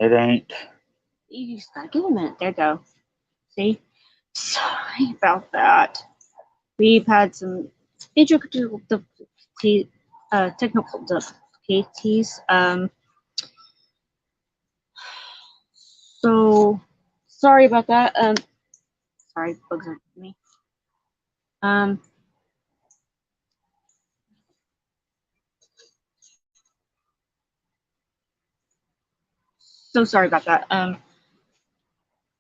It ain't. You just gotta give it a minute. There you go. See? Sorry about that. We've had some technical difficulties. So sorry about that. Sorry, bugs are me. Um, so sorry about that.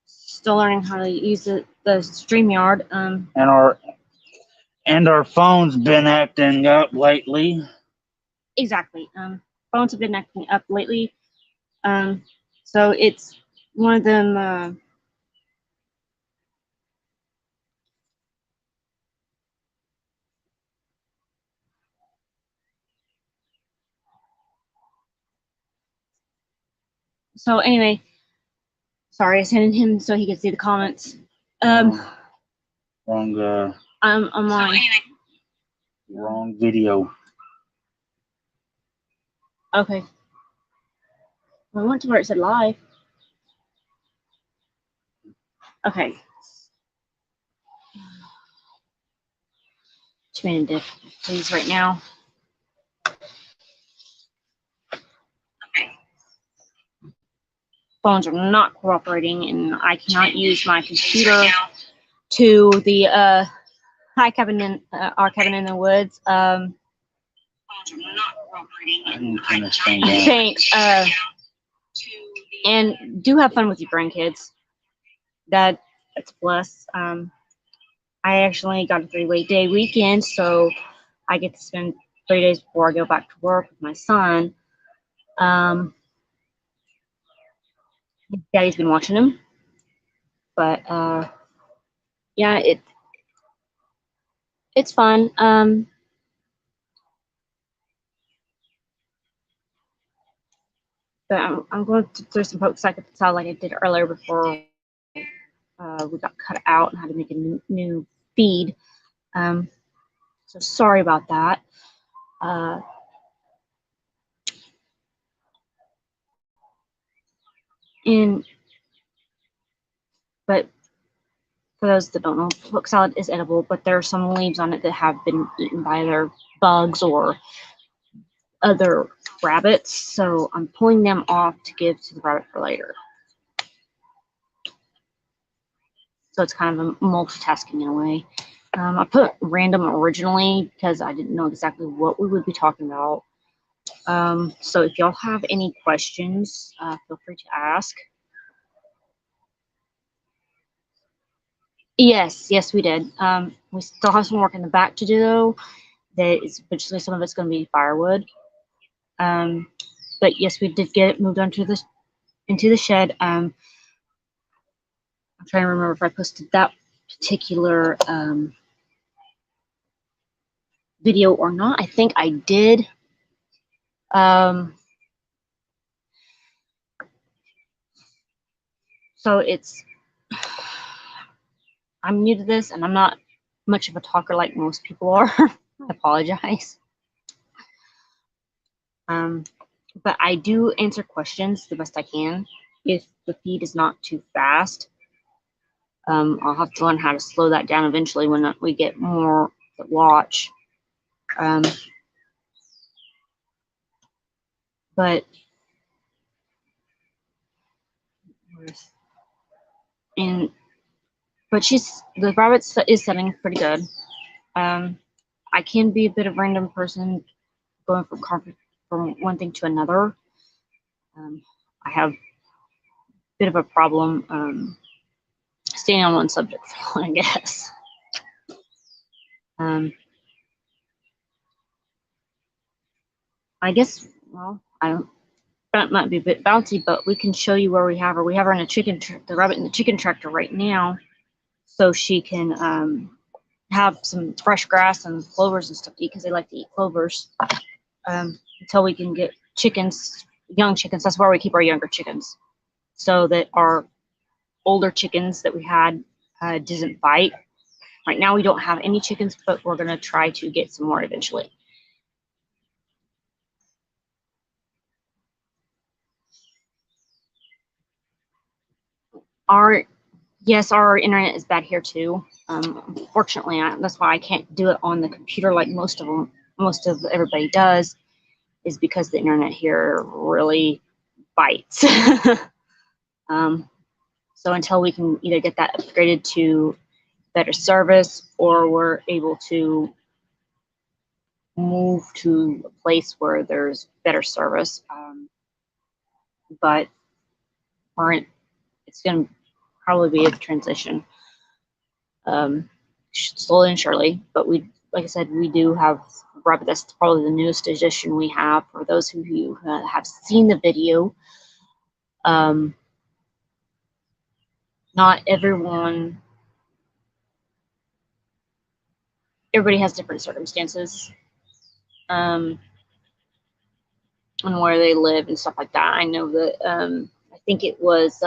Still learning how to use the StreamYard. And our phone's been acting up lately. Exactly. Phones have been acting up lately. So it's one of them. So anyway, sorry, I sent him so he could see the comments. Wrong. I'm on. Wrong video. Okay. I went to where it said live. Okay. Too many difficulties right now. Okay. Phones are not cooperating, and I cannot use my computer to the hi Kevin in our Kevin in the Woods. Phones are not cooperating, and thanks. And do have fun with your grandkids. That's a plus. I actually got a 3-day weekend, so I get to spend 3 days before I go back to work with my son. Daddy's been watching him, but yeah, it's fun. But I'm going to throw some pokes like I did earlier before we got cut out and had to make a new feed. So sorry about that. Uh, and but for those that don't know, poke salad is edible, but there are some leaves on it that have been eaten by other bugs or other rabbits. So I'm pulling them off to give to the rabbit for later. So it's kind of a multitasking in a way. I put random originally because I didn't know exactly what we would be talking about. So if y'all have any questions, feel free to ask. Yes, we did. We still have some work in the back to do though. That is eventually some of it's going to be firewood. But yes, we did get it moved onto into the shed. I'm trying to remember if I posted that particular video or not. I think I did. So I'm new to this and I'm not much of a talker like most people are. I apologize. But I do answer questions the best I can. If the feed is not too fast, I'll have to learn how to slow that down eventually when we get more to watch. But the rabbit is setting pretty good. I can be a bit of a random person going from one thing to another. I have a bit of a problem staying on one subject for long, I guess. I guess, well, that might be a bit bouncy, but we can show you where we have her. We have her in the rabbit in the chicken tractor right now, so she can have some fresh grass and clovers and stuff to eat because they like to eat clovers. Until we can get chickens, young chickens. That's where we keep our younger chickens, so that our older chickens that we had doesn't bite. Right now we don't have any chickens, but we're gonna try to get some more eventually. Yes, our internet is bad here too. Unfortunately, that's why I can't do it on the computer like most of everybody does, is because the internet here really bites. So until we can either get that upgraded to better service, or we're able to move to a place where there's better service, but it's going to probably be a transition, slowly and surely. But like I said, we do have Rabbit. That's probably the newest edition we have. For those of you who have seen the video, not everybody has different circumstances, and where they live and stuff like that. I know that I think it was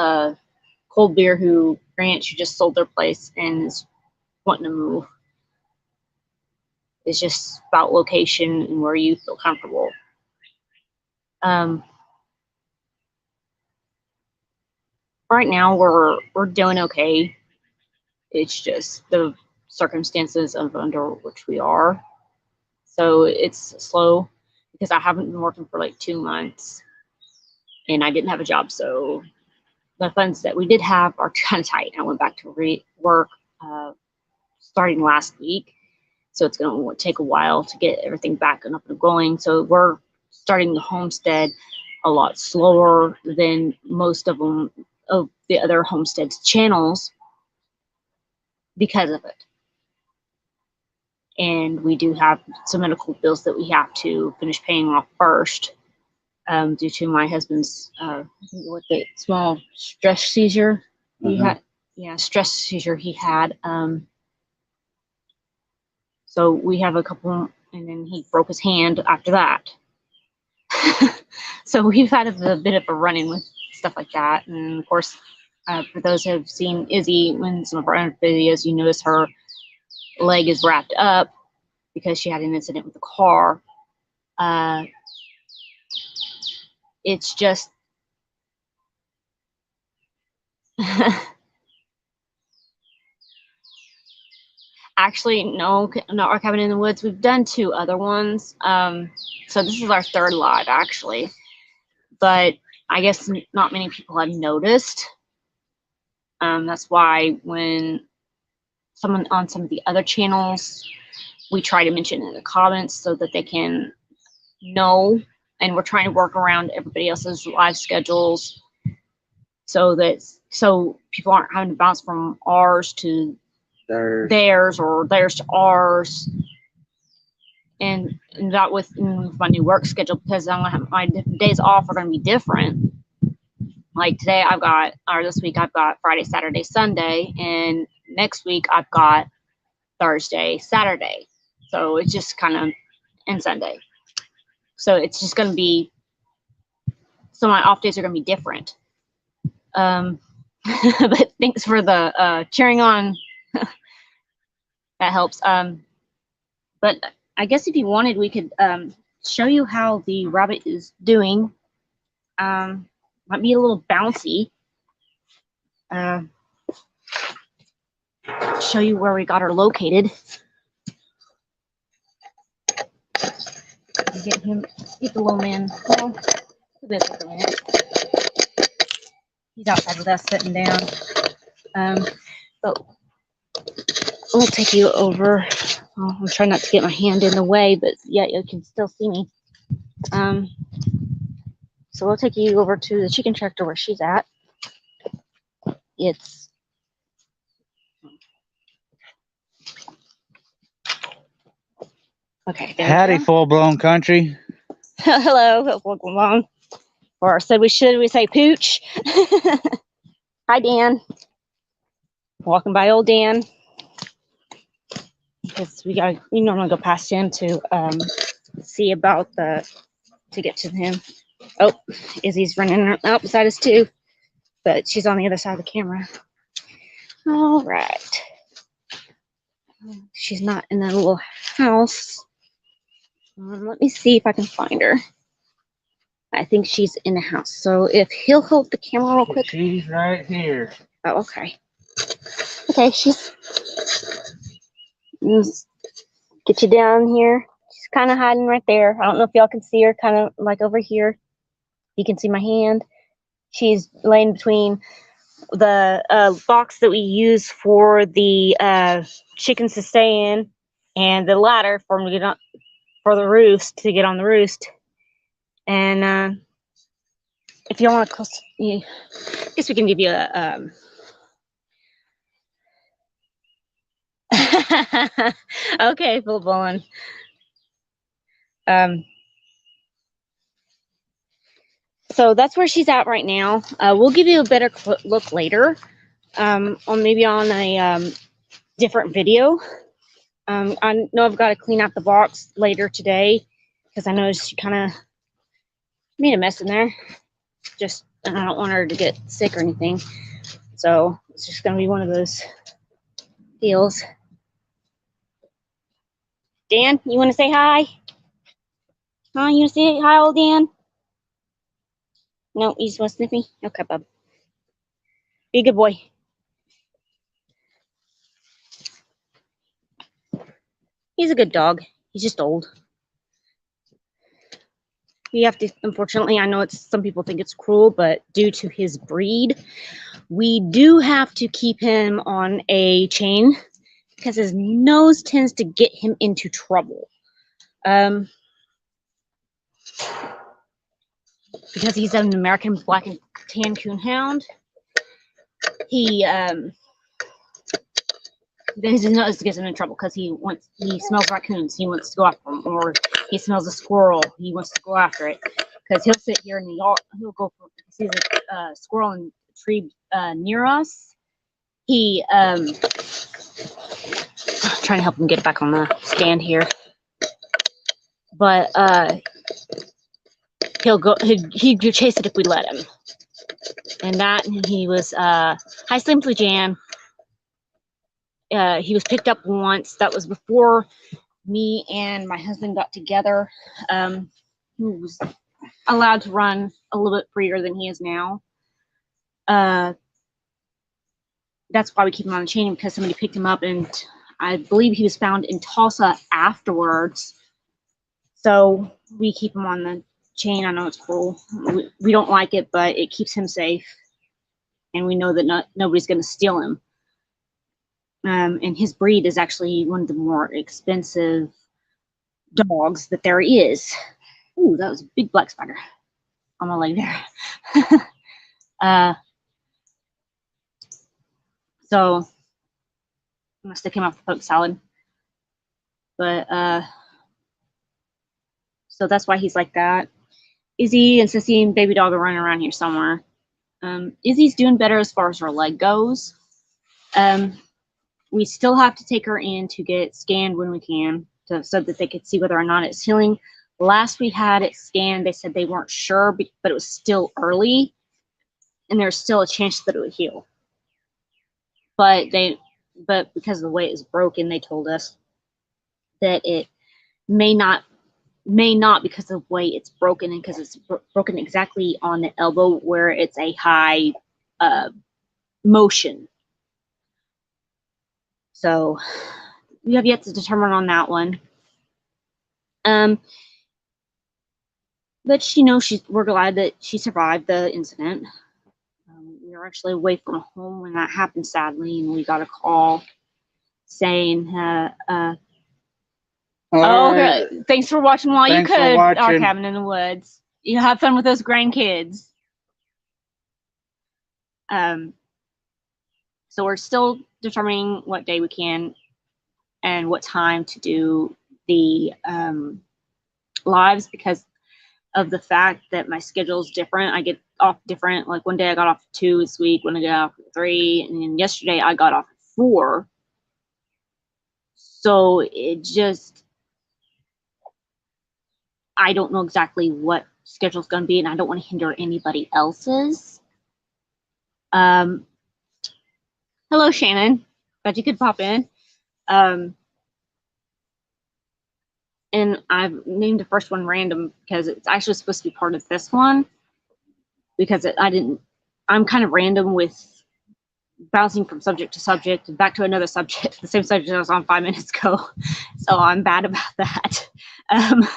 Cold Beer who just sold their place and is wanting to move. It's just about location and where you feel comfortable. Right now we're doing okay. It's just the circumstances under which we are. So it's slow because I haven't been working for like 2 months and I didn't have a job. So the funds that we did have are kind of tight. I went back to work starting last week. So it's going to take a while to get everything back and up and going. So we're starting the homestead a lot slower than most of the other homesteads channels because of it. And we do have some medical bills that we have to finish paying off first, due to my husband's with the small stress seizure he had. Yeah, stress seizure he had. So we have a couple, and then he broke his hand after that. So we've had a bit of a run-in with stuff like that. And of course, for those who have seen Izzy in some of our other videos, you notice her leg is wrapped up because she had an incident with the car. It's just actually no, not our cabin in the woods. We've done 2 other ones. So this is our 3rd live actually, but I guess not many people have noticed. That's why when someone on some of the other channels, we try to mention it in the comments so that they can know. And we're trying to work around everybody else's live schedules so people aren't having to bounce from ours to theirs or theirs to ours. And that with my new work schedule, because I'm gonna have my days off are gonna be different. Like today this week I've got Friday, Saturday, Sunday, and next week I've got Thursday, Saturday. So it's just kind of, and Sunday. So it's just going to be, so my off days are going to be different. But thanks for the cheering on. That helps. But I guess if you wanted, we could show you how the rabbit is doing. Might be a little bouncy. Show you where we got her located. Get the little man. Well, this for a minute. He's outside with us sitting down. But we'll take you over. Oh, I'm trying not to get my hand in the way, but yeah, you can still see me. So we'll take you over to the chicken tractor where she's at. It's okay. Howdy, full-blown country. Hello, welcome along. Or said we say pooch. Hi, Dan. Walking by old Dan. Because we normally go past him to see about to get to him. Oh, Izzy's running out beside us too, but she's on the other side of the camera. All right. She's not in that little house. Let me see if I can find her. I think she's in the house. So if he'll hold the camera real quick. She's right here. Oh, okay. Okay, let's get you down here. She's kind of hiding right there. I don't know if y'all can see her, kind of like over here. You can see my hand. She's laying between the box that we use for the chickens to stay in, and the ladder for them to get on, for the roost to get on the roost. And if y'all want to close, I guess we can give you a. Okay, full blown. So that's where she's at right now. We'll give you a better look later, maybe on a different video. I know I've got to clean out the box later today because I noticed she kind of made a mess in there. Just, I don't want her to get sick or anything. So it's just going to be one of those deals. Dan, you want to say hi? Huh? You want to say hi, old Dan? No, you just want to sniff me? Okay, bub. Be a good boy. He's a good dog. He's just old. We have to, unfortunately, I know it's, some people think it's cruel, but due to his breed, we do have to keep him on a chain because his nose tends to get him into trouble. Because he's an American black and tan coonhound, his nose gets him in trouble because he smells raccoons, he wants to go after them, or he smells a squirrel, he wants to go after it. Because he'll sit here in the yard, he'll go for, if he sees a squirrel in a tree near us, he trying to help him get back on the stand here, but he'd chase it if we let him. And that, he was hi Simply Jan. He was picked up once. That was before me and my husband got together. He was allowed to run a little bit freer than he is now. That's why we keep him on the chain, because somebody picked him up, and I believe he was found in Tulsa afterwards. So we keep him on the chain. I know it's cruel. We don't like it, but it keeps him safe, and we know that nobody's going to steal him. And his breed is actually one of the more expensive dogs that there is. Ooh, that was a big black spider on my leg there. So I must have came off the poke salad. But so that's why he's like that. Izzy and Sissy and baby dog are running around here somewhere. Izzy's doing better as far as her leg goes. We still have to take her in to get scanned when we can, so that they could see whether or not it's healing. Last we had it scanned, they said they weren't sure, but it was still early, and there's still a chance that it would heal. But because of the way it was broken, they told us that it may not because of the way it's broken, and because it's broken exactly on the elbow where it's a high motion. So we have yet to determine on that one. But we're glad that she survived the incident. We were actually away from home when that happened, sadly, and we got a call saying, okay, thanks for watching while you could, Our Cabin in the Woods. You have fun with those grandkids. So we're still determining what day we can and what time to do the lives, because of the fact that my schedule is different. I get off different. Like one day I got off at 2 this week, one day I got off at 3, and then yesterday I got off at 4. So it just, I don't know exactly what schedule's going to be, and I don't want to hinder anybody else's. Hello, Shannon. Glad you could pop in. And I've named the first one random because it's actually supposed to be part of this one, because I'm kind of random with bouncing from subject to subject and back to another subject, the same subject I was on 5 minutes ago. So I'm bad about that. And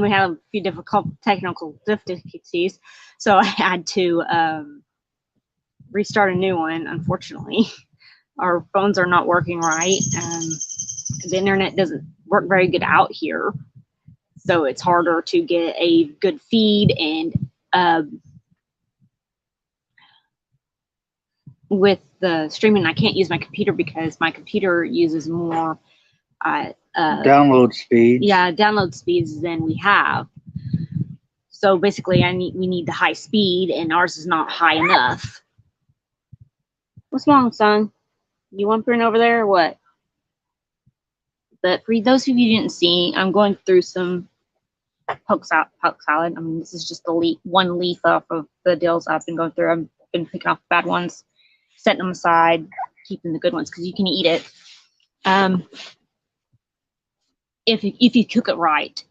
we had a few difficult technical difficulties. So I had to restart a new one, unfortunately. Our phones are not working right. The internet doesn't work very good out here. So it's harder to get a good feed, and with the streaming, I can't use my computer because my computer uses more download speeds. Yeah, download speeds than we have. So basically, we need the high speed, and ours is not high enough. What's wrong, son? You whimpering over there or what? But for those of you who didn't see, I'm going through some poke salad. I mean, this is just the one leaf off of the deals I've been going through. I've been picking off the bad ones, setting them aside, keeping the good ones because you can eat it. If you cook it right.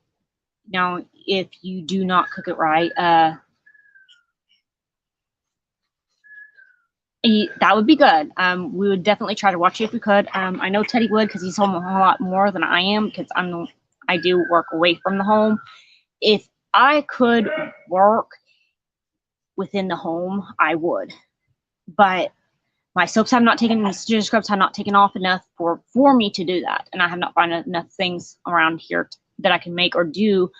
Now, if you do not cook it right, that would be good. We would definitely try to watch it if we could. I know Teddy would because he's home a whole lot more than I am because I do work away from the home. If I could work within the home, I would. But my soaps have not taken, the scrubs have not taken off enough for me to do that. And I have not found enough things around here that I can make or do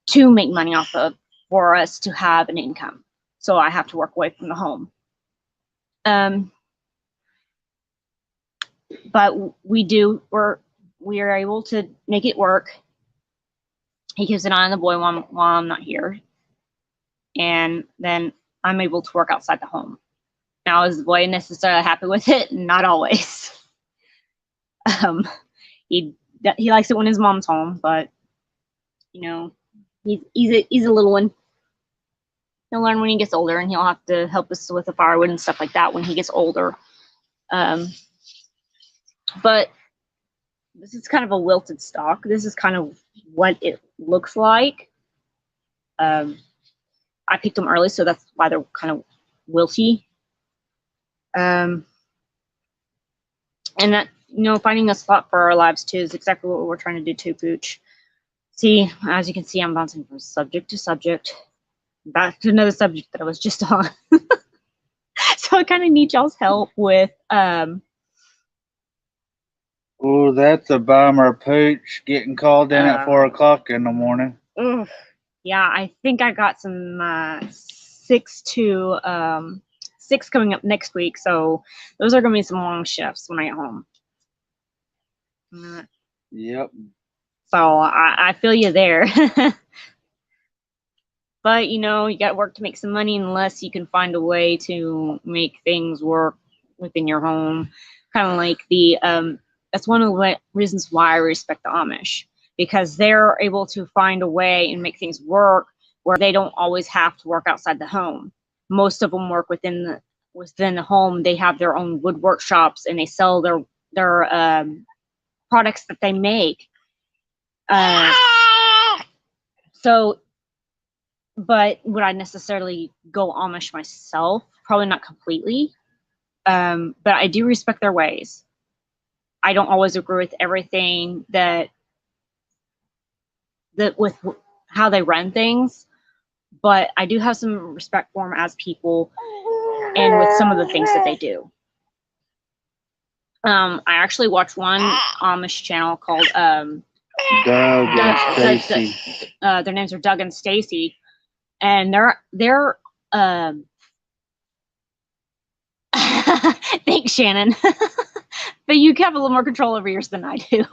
to make money off of for us to have an income. So I have to work away from the home. But we are able to make it work. He keeps an eye on the boy while I'm not here. And then I'm able to work outside the home. Now, is the boy necessarily happy with it? Not always. He likes it when his mom's home, but you know, he's a little one. He'll learn when he gets older, and he'll have to help us with the firewood and stuff like that when he gets older. But this is kind of a wilted stalk. This is kind of what it looks like. I picked them early, so that's why they're kind of wilty. And that, finding a spot for our lives too is exactly what we're trying to do too, Pooch. See, as you can see, I'm bouncing from subject to subject, back to another subject that I was just on. So I kind of need y'all's help with. Oh, that's a bummer, Pooch, getting called in at 4 o'clock in the morning. Yeah, I think I got some 6 coming up next week, so those are going to be some long shifts when I get home. Yep. So I feel you there. But, you got to work to make some money unless you can find a way to make things work within your home. Kind of like that's one of the reasons why I respect the Amish, because they're able to find a way and make things work where they don't always have to work outside the home. Most of them work within the home. They have their own wood workshops, and they sell their products that they make. But would I necessarily go Amish myself? Probably not completely. But I do respect their ways. I don't always agree with everything with how they run things, but I do have some respect for them as people and with some of the things that they do. I actually watched one Amish channel called Doug and Stacy. Their names are Doug and Stacy, and they're thanks, Shannon. But you have a little more control over yours than I do.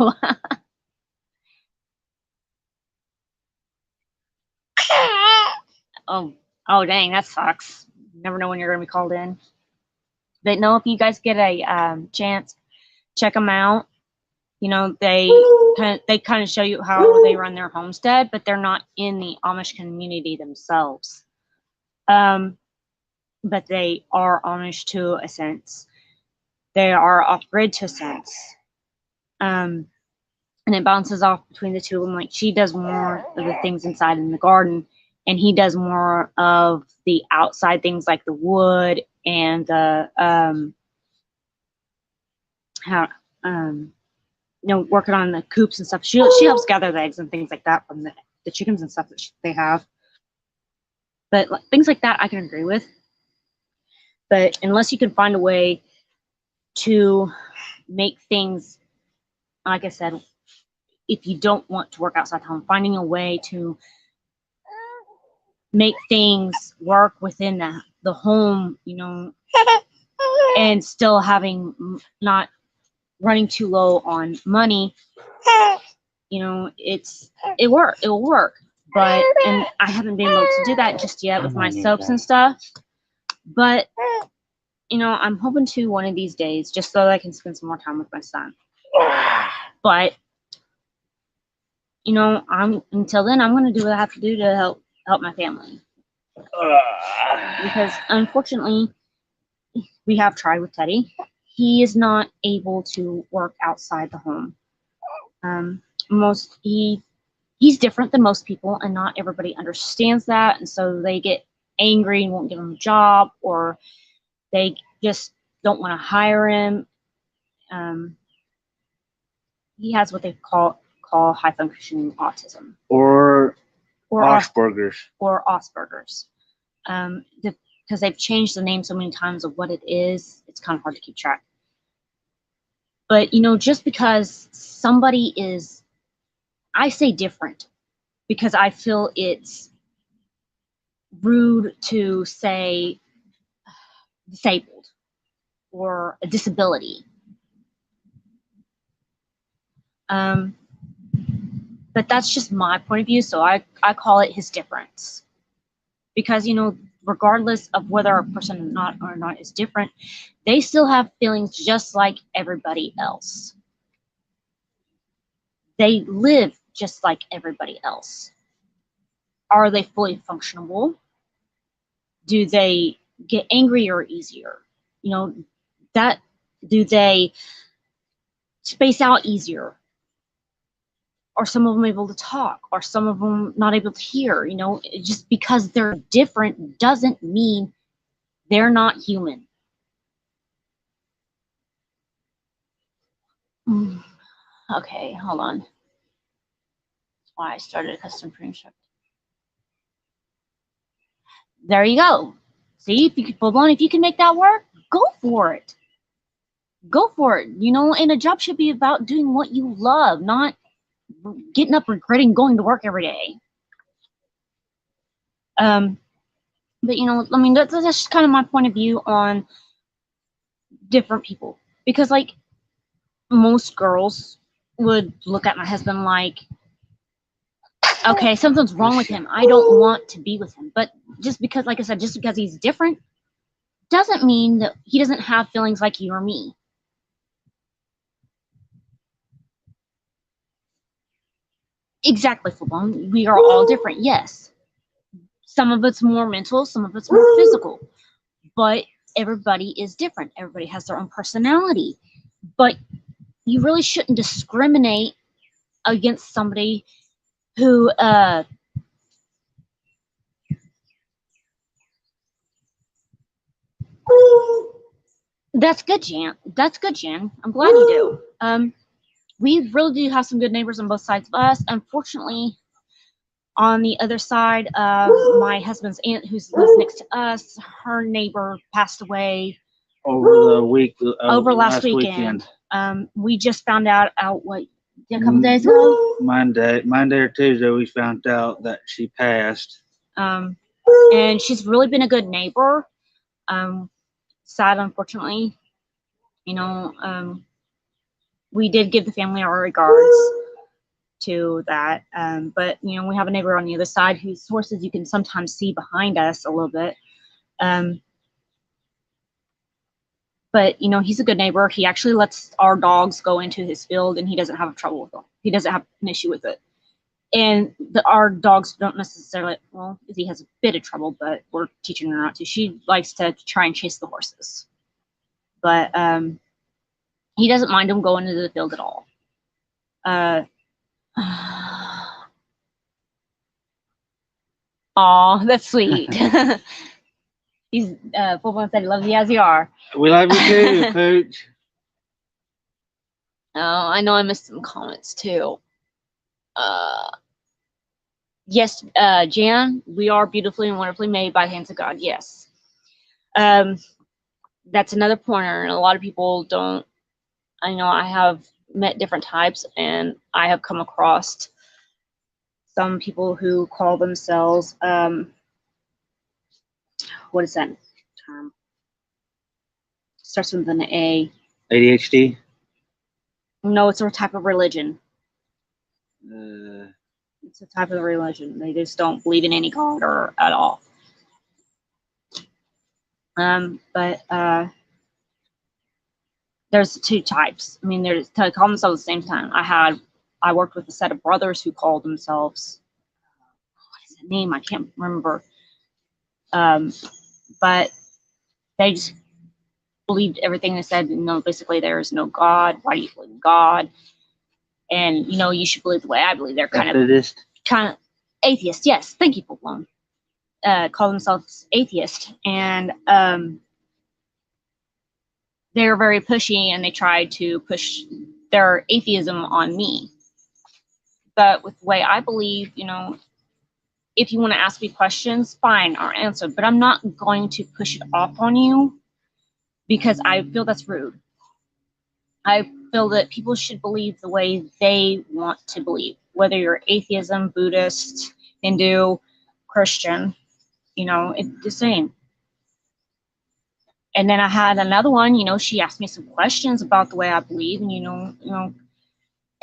Oh, dang, that sucks. Never know when you're going to be called in. But no, if you guys get a chance, check them out. They kind of show you how they run their homestead, but they're not in the Amish community themselves. But they are Amish to a sense. They are off-grid to a sense. And it bounces off between the two of them. Like, she does more of the things inside in the garden, and he does more of the outside things like the wood and the how working on the coops and stuff. She helps gather the eggs and things like that from the chickens and stuff that they have. But things like that I can agree with. But unless you can find a way to make things, like I said, if you don't want to work outside the home, finding a way to make things work within the home, and still having not running too low on money, it will work. But and I haven't been able to do that just yet with my soaps and stuff. But I'm hoping to one of these days, just so that I can spend some more time with my son. But until then, I'm going to do what I have to do to help my family. Because unfortunately, we have tried with Teddy. He is not able to work outside the home. He's different than most people, and not everybody understands that, and so they get angry and won't give him a job, or they just don't want to hire him. He has what they call high functioning autism, or Asperger's, because they've changed the name so many times of what it is. It's kind of hard to keep track. But just because somebody is, I say different, because I feel it's rude to say disabled or a disability. But that's just my point of view, so I call it his difference. Because, regardless of whether a person or not is different, they still have feelings just like everybody else. They live just like everybody else. Are they fully functionable? Do they get angrier easier? Do they space out easier? Are some of them able to talk? Are some of them not able to hear? Just because they're different doesn't mean they're not human. Okay, hold on. That's why I started a custom frame shop. There you go. See, if you can, full blown, if you can make that work, go for it. Go for it. And a job should be about doing what you love, not getting up regretting going to work every day. But that's just kind of my point of view on different people. Because like most girls would look at my husband like, okay, something's wrong with him. I don't want to be with him. But just because, like I said, just because he's different doesn't mean that he doesn't have feelings like you or me. Exactly, full-blown. We are all different, yes. Some of it's more mental, some of it's more physical. But everybody is different. Everybody has their own personality. But you really shouldn't discriminate against somebody who that's good, Jan. That's good, Jan. I'm glad you do. We really do have some good neighbors on both sides of us. Unfortunately, on the other side of my husband's aunt, who lives next to us, her neighbor passed away over last weekend. We just found out what, a couple days ago? Monday or Tuesday, we found out that she passed. And she's really been a good neighbor. Sad, unfortunately. We did give the family our regards to that. But, we have a neighbor on the other side whose horses you can sometimes see behind us a little bit. But, he's a good neighbor. He actually lets our dogs go into his field, and he doesn't have trouble with them. He doesn't have an issue with it. And our dogs don't necessarily, well, he has a bit of trouble, but we're teaching her not to. She likes to try and chase the horses. But he doesn't mind them going into the field at all. Aw, that's sweet. He's full blown said he loves you as you are. We love you too, Pooch. Oh, I know I missed some comments too. Yes, Jan, we are beautifully and wonderfully made by the hands of God. Yes. That's another pointer, and a lot of people don't. I know I have met different types, and I have come across some people who call themselves, what is that term? Starts with an A. ADHD. No, it's a type of religion. Uh, It's a type of religion. They just don't believe in any God or at all. But there's two types. I mean, there's to call themselves at the same time. I worked with a set of brothers who called themselves, what is the name? I can't remember. But they just believed everything they said. Basically there is no God. Why do you believe in God? And you should believe the way I believe. They're kind of atheist. Yes, thank you, Full-Blown. Call themselves atheist, and they're very pushy, and they try to push their atheism on me. But with the way I believe, if you want to ask me questions, fine, I'll answer. But I'm not going to push it off on you because I feel that's rude. I feel that people should believe the way they want to believe, whether you're atheism, Buddhist, Hindu, Christian, it's the same. And then I had another one, she asked me some questions about the way I believe, and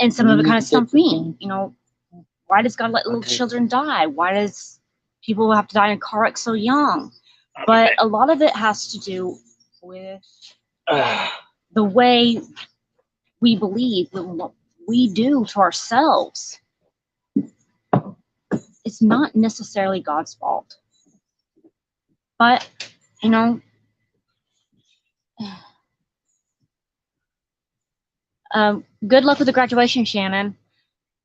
and some of it kind of stumped me. Why does God let little children die? Why does people have to die in a car wreck so young? But a lot of it has to do with the way we believe, what we do to ourselves. It's not necessarily God's fault. But, good luck with the graduation, Shannon.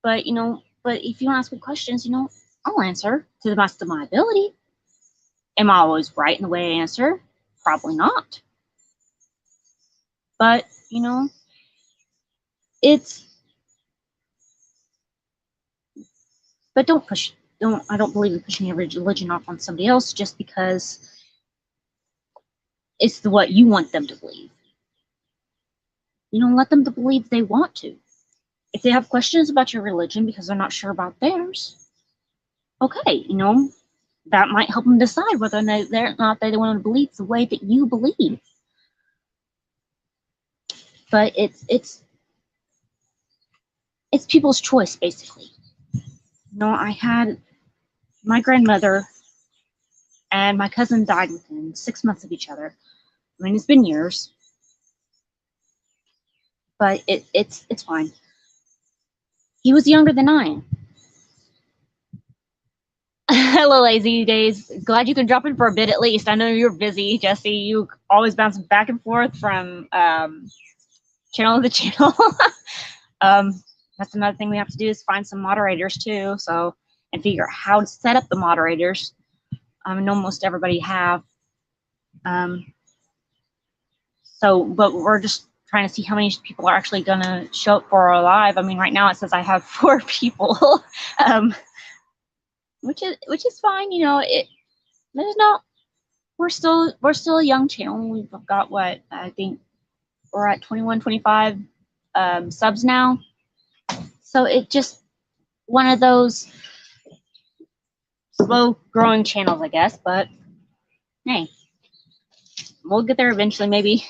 But, if you want to ask me questions, I'll answer to the best of my ability. Am I always right in the way I answer? Probably not. But, but don't push, I don't believe in pushing your religion off on somebody else just because it's what you want them to believe. Let them to believe they want to. If they have questions about your religion because they're not sure about theirs, okay, that might help them decide whether or not they want to believe the way that you believe. But it's people's choice, basically. I had my grandmother and my cousin died within 6 months of each other. I mean, it's been years, but it's fine. He was younger than I am. Hello, Lazy Days. Glad you can drop in for a bit at least. I know you're busy, Jesse. You always bounce back and forth from channel to channel. That's another thing we have to do is find some moderators too, and figure out how to set up the moderators. I know most everybody have. But we're just trying to see how many people are actually gonna show up for our live. I mean, right now it says I have 4 people, which is fine. We're still a young channel. We've got what I think we're at 21, 25 subs now. So it's just one of those slow growing channels, I guess. But hey, we'll get there eventually, maybe.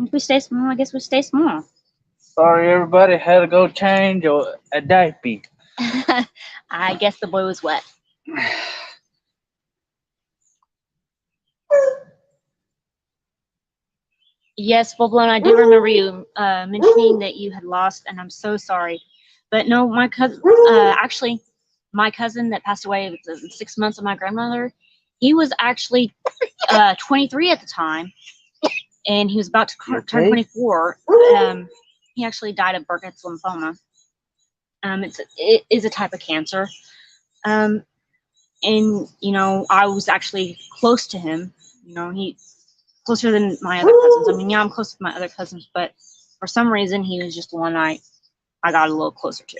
If we stay small, I guess we stay small. Sorry, everybody. Had to go change a diaper. I guess the boy was wet. Yes, Full Blown, I do remember you mentioning that you had lost, and I'm so sorry. But no, my cousin, actually, my cousin that passed away within 6 months of my grandmother, he was actually 23 at the time, and he was about to turn 24. He actually died of Burkitt's lymphoma. It is a type of cancer. And, you know, I was actually close to him. You know, he closer than my other cousins. I mean, yeah, I'm close to my other cousins, but for some reason, he was just the one I got a little closer to.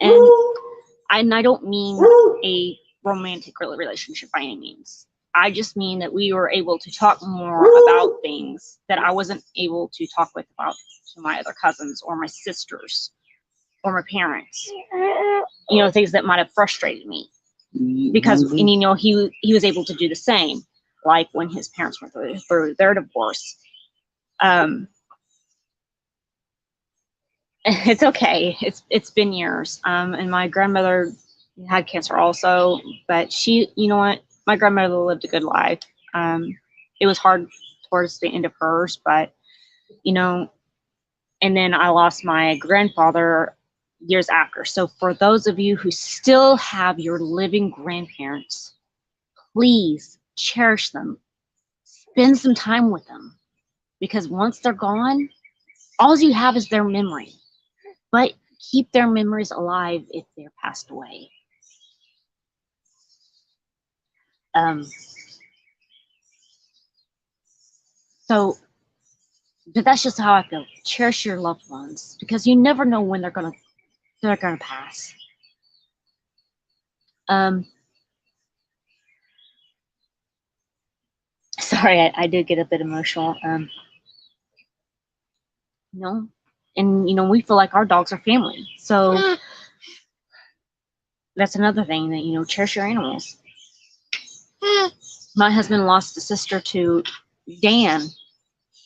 And I don't mean a romantic relationship by any means. I just mean that we were able to talk more about things that I wasn't able to talk about to my other cousins or my sisters or my parents. You know, things that might have frustrated me. Because, and, you know, he was able to do the same, like when his parents went through their divorce. It's okay. It's been years. And my grandmother had cancer also, but she, you know what, my grandmother lived a good life. It was hard towards the end of hers, but, you know, and then I lost my grandfather years after. So for those of you who still have your living grandparents, please cherish them. Spend some time with them, because once they're gone, all you have is their memory. But keep their memories alive if they're passed away. So, but that's just how I feel. Cherish your loved ones, because you never know when they're gonna pass. Sorry, I did get a bit emotional. You know, and you know, we feel like our dogs are family. So that's another thing, that, you know, cherish your animals. My husband lost a sister to Dan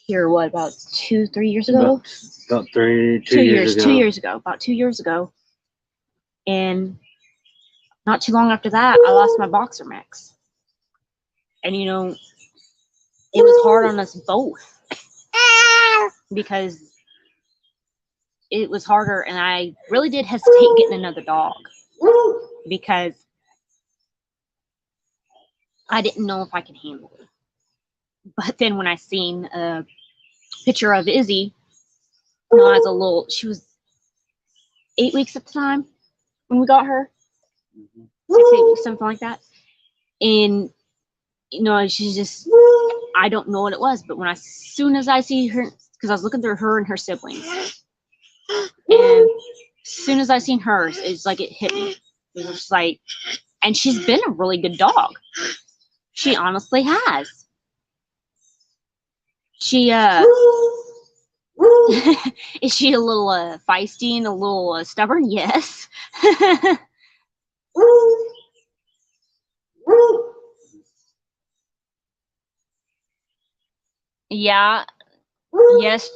here, what, about 2-3 years ago? About 2 years ago. 2 years ago, about 2 years ago. And not too long after that, I lost my boxer mix. And, you know, it was hard on us both, because it was harder, and I really did hesitate getting another dog, because I didn't know if I could handle it. But then when I seen a picture of Izzy, you know, as a little, she was 8 weeks at the time when we got her, 6, 8 weeks, something like that. And, you know, she's just, I don't know what it was, but as soon as I see her, because I was looking through her and her siblings, and as soon as I seen hers, it's like it hit me. It was just like, and she's been a really good dog. She honestly has. She, is she a little feisty and a little stubborn? Yes. Yeah. Yes.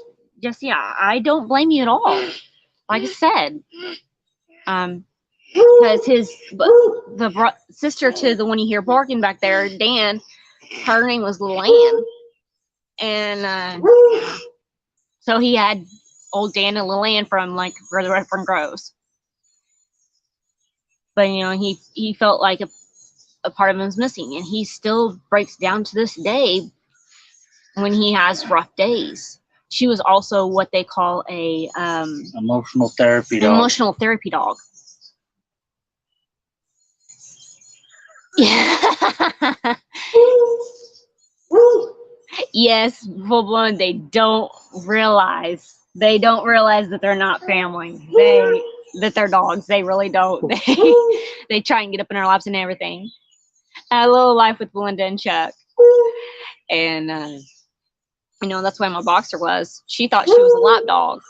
Just, yeah. I don't blame you at all. Like I said, because the sister to the one you hear barking back there, Dan, her name was Little Ann, and so he had old Dan and Little Ann from like where the Reverend grows. But, you know, he felt like a part of him was missing, and he still breaks down to this day when he has rough days. She was also what they call a emotional therapy dog. Emotional therapy dog. Yeah. Yes, full blown. They don't realize that they're not family. That they're dogs. They really don't. They try and get up in our laps and everything. A little life with Belinda and Chuck. And you know, that's why my boxer was. She thought she was a lap dog,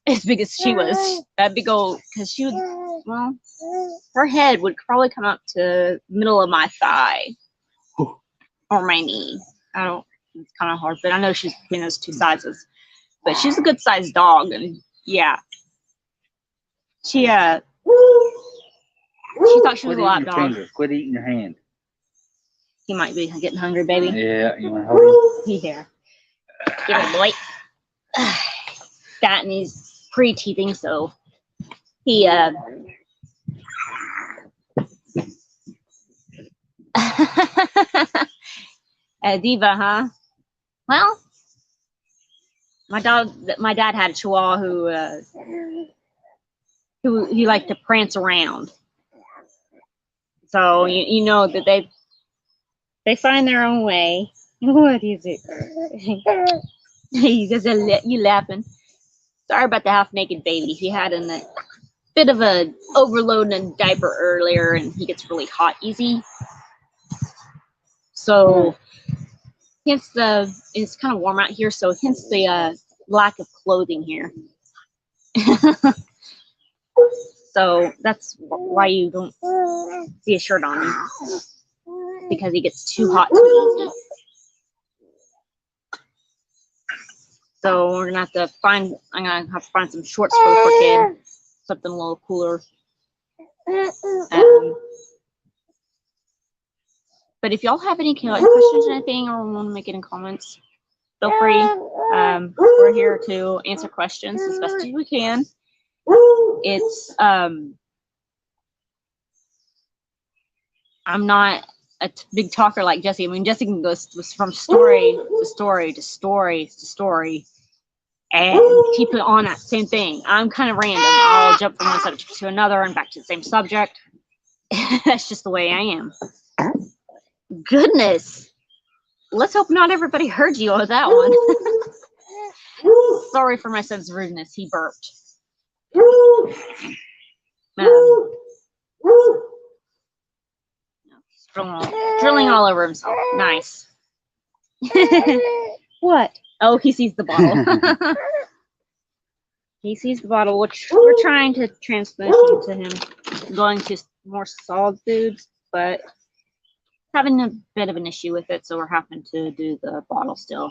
as big as she was. That big old, because she would, well, her head would probably come up to middle of my thigh or my knee. I don't. It's kind of hard, but I know she's between those two sizes. But she's a good sized dog, and yeah, she thought she was a lap dog. Quit eating your hand. He might be getting hungry, baby. Yeah, you want to hold him? Here. Give it a boy. That, and he's pre-teething, so he Diva, huh? Well, my dad had a Chihuahua who he liked to prance around. So you know that they find their own way. What is it? You laughing? Sorry about the half naked baby. He had a bit of a overload in a diaper earlier, and he gets really hot easy. So hence it's kind of warm out here. So hence the lack of clothing here. So that's why you don't see a shirt on him, because he gets too hot too easy. So we're gonna have to I'm gonna have to find some shorts for the poor kid, something a little cooler. But if y'all have any questions or anything, or want to make any comments, feel free. We're here to answer questions as best as we can. It's I'm not a big talker like Jesse. I mean, Jesse can go from story to story to story to story and keep it on that same thing. I'm kind of random. I'll jump from one subject to another and back to the same subject. That's just the way I am. Goodness. Let's hope not everybody heard you on that one. Sorry for my son's rudeness. He burped. Drilling all over himself. Nice. What? Oh, he sees the bottle. He sees the bottle, which we're trying to transmit to him, going to more solid foods, but having a bit of an issue with it, so we're having to do the bottle still.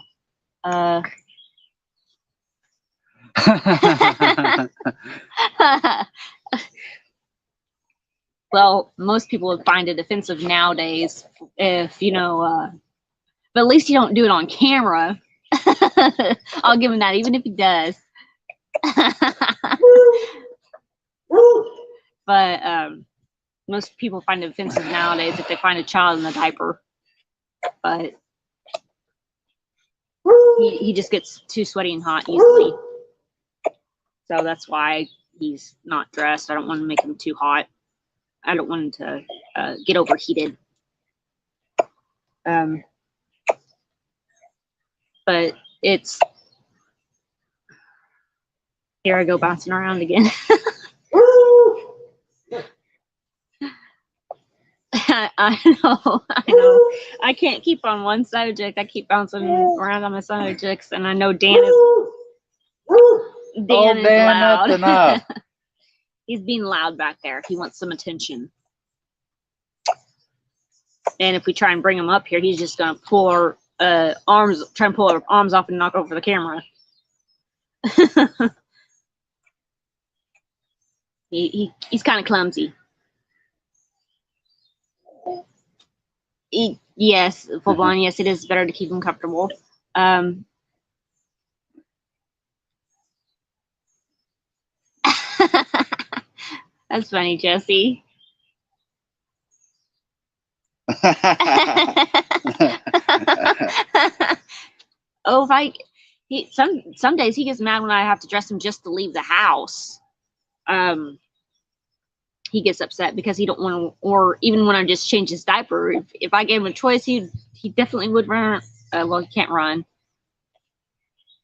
Well, most people would find it offensive nowadays if, but at least you don't do it on camera. I'll give him that, even if he does. But most people find it offensive nowadays if they find a child in a diaper. But he just gets too sweaty and hot easily. So that's why he's not dressed. I don't want to make him too hot. I don't want him to get overheated. But it's... Here I go bouncing around again. I know. I can't keep on one subject. I keep bouncing around on my subjects, and I know Dan is loud. Enough. He's being loud back there. He wants some attention. And if we try and bring him up here, he's just gonna pull our arms off and knock over the camera. He's kind of clumsy. Yes, full blown. Yes, it is better to keep him comfortable. That's funny, Jesse. Oh, some days he gets mad when I have to dress him just to leave the house. He gets upset because he don't want to, or even when I just change his diaper. If I gave him a choice, he definitely would run. Well, he can't run.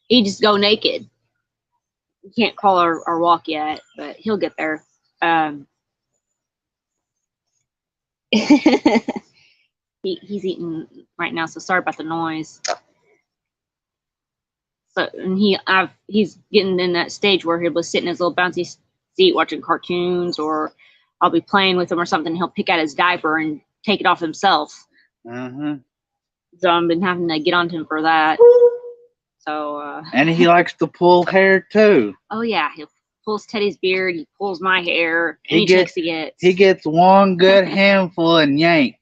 He just go naked. He can't crawl or walk yet, but he'll get there. He's eating right now, so sorry about the noise. So, and he's getting in that stage where he'll be sitting in his little bouncy seat watching cartoons, or I'll be playing with him or something. He'll pick out his diaper and take it off himself. Mm-hmm. So I've been having to get onto him for that. So and he likes to pull hair too. Oh yeah, he pulls Teddy's beard. He pulls my hair. He gets. He gets one good handful and yank.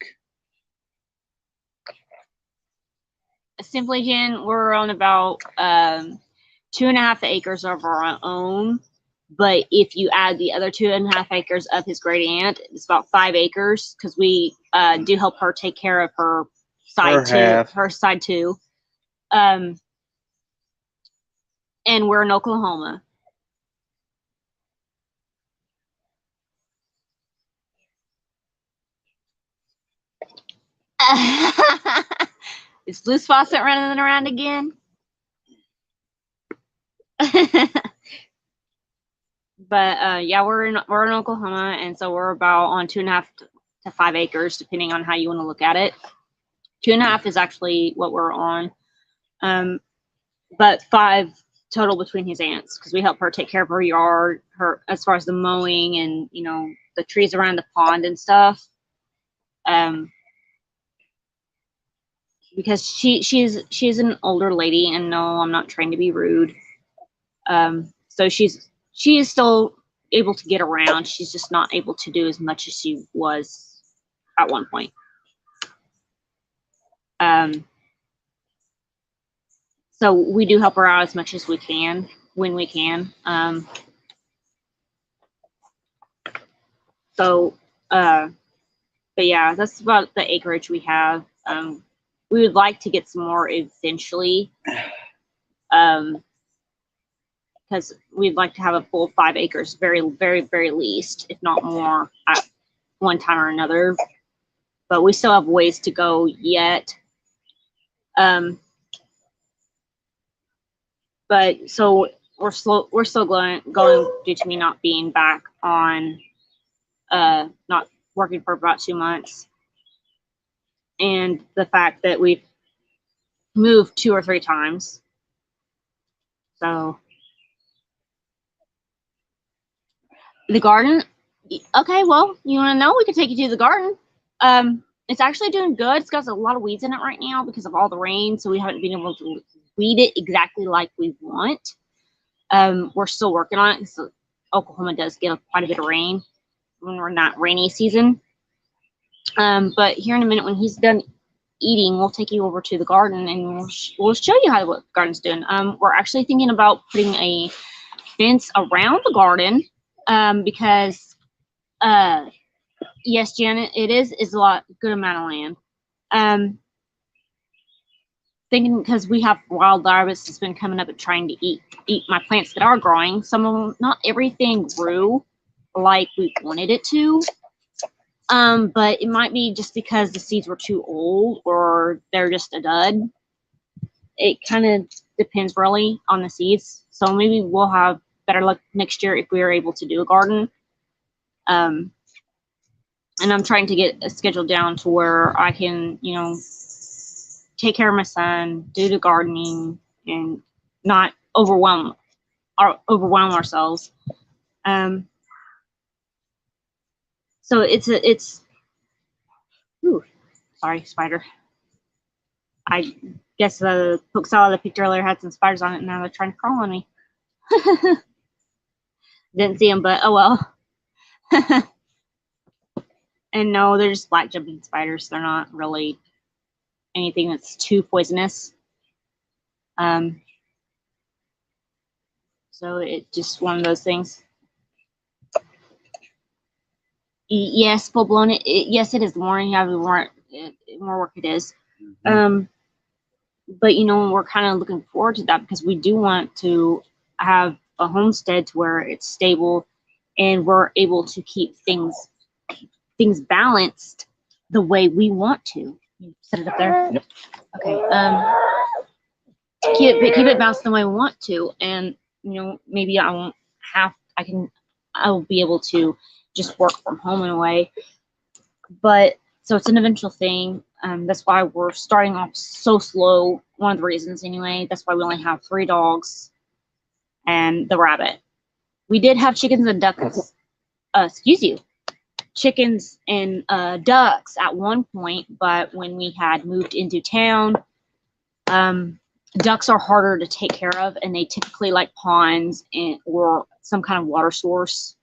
Simply, Jen, we're on about 2.5 acres of our own. But if you add the other 2.5 acres of his great aunt, it's about 5 acres, because we do help her take care of her side too. And we're in Oklahoma. Is Loose Faucet running around again? But yeah, we're in Oklahoma, and so we're about on 2.5 to 5 acres, depending on how you want to look at it. 2.5 is actually what we're on, but 5 total between his aunts, because we help her take care of her yard, her as far as the mowing and the trees around the pond and stuff. Because she's an older lady, and no, I'm not trying to be rude. So she is still able to get around. She's just not able to do as much as she was at one point. So we do help her out as much as we can when we can. But yeah, that's about the acreage we have. We would like to get some more eventually, because we'd like to have a full 5 acres, very, very, very least, if not more, at one time or another. But we still have ways to go yet. But so we're still going due to me not being back on, not working for about 2 months, and the fact that we've moved 2 or 3 times. So the garden, okay, well, you want to know, we can take you to the garden. It's actually doing good. It's got a lot of weeds in it right now because of all the rain, so we haven't been able to weed it exactly like we want. We're still working on it, so Oklahoma does get quite a bit of rain when we're not rainy season. But here in a minute, when he's done eating, we'll take you over to the garden, and we'll show you what the garden's doing. We're actually thinking about putting a fence around the garden, because yes, Janet, it is a good amount of land. Thinking because we have wild rabbits that's been coming up and trying to eat my plants that are growing. Some of them, not everything grew like we wanted it to. But it might be just because the seeds were too old or they're just a dud. It kind of depends really on the seeds. So maybe we'll have better luck next year if we are able to do a garden. And I'm trying to get a schedule down to where I can, take care of my son, do the gardening, and not overwhelm ourselves. So it's ooh, sorry, spider. I guess the poke salad I picked earlier had some spiders on it, and now they're trying to crawl on me. Didn't see them, but oh well. And no, they're just black jumping spiders. They're not really anything that's too poisonous. So it's just one of those things. Yes, full blown. Yes, it is. The more you have, the more work it is. Mm-hmm. But we're kind of looking forward to that because we do want to have a homestead to where it's stable, and we're able to keep things balanced the way we want to. You set it up there. Yep. Okay. Keep it balanced the way we want to, and maybe I'll be able to just work from home in a way. But so it's an eventual thing. That's why we're starting off so slow. One of the reasons, anyway. That's why we only have 3 dogs and the rabbit. We did have chickens and ducks. Chickens and ducks at one point, but when we had moved into town, ducks are harder to take care of, and they typically like ponds or some kind of water source.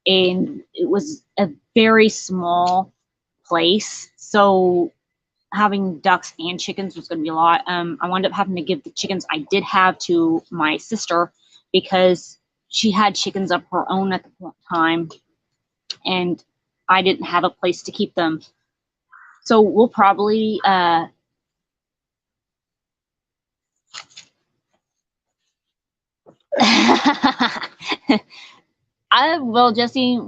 And it was a very small place, so having ducks and chickens was going to be a lot. I wound up having to give the chickens I did have to my sister because she had chickens of her own at the time, and I didn't have a place to keep them. So we'll probably Well, Jesse,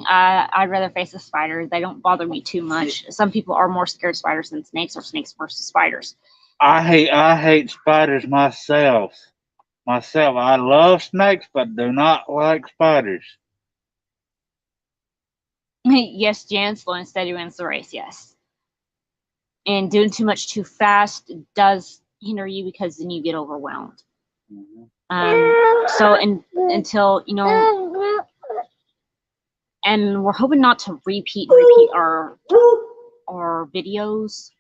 I'd rather face a spider. They don't bother me too much. Some people are more scared of spiders than snakes, or snakes versus spiders. I hate spiders myself. I love snakes, but do not like spiders. Yes, Jan, slow and steady wins the race. Yes, and doing too much too fast does hinder you because then you get overwhelmed. So until and we're hoping not to repeat our videos,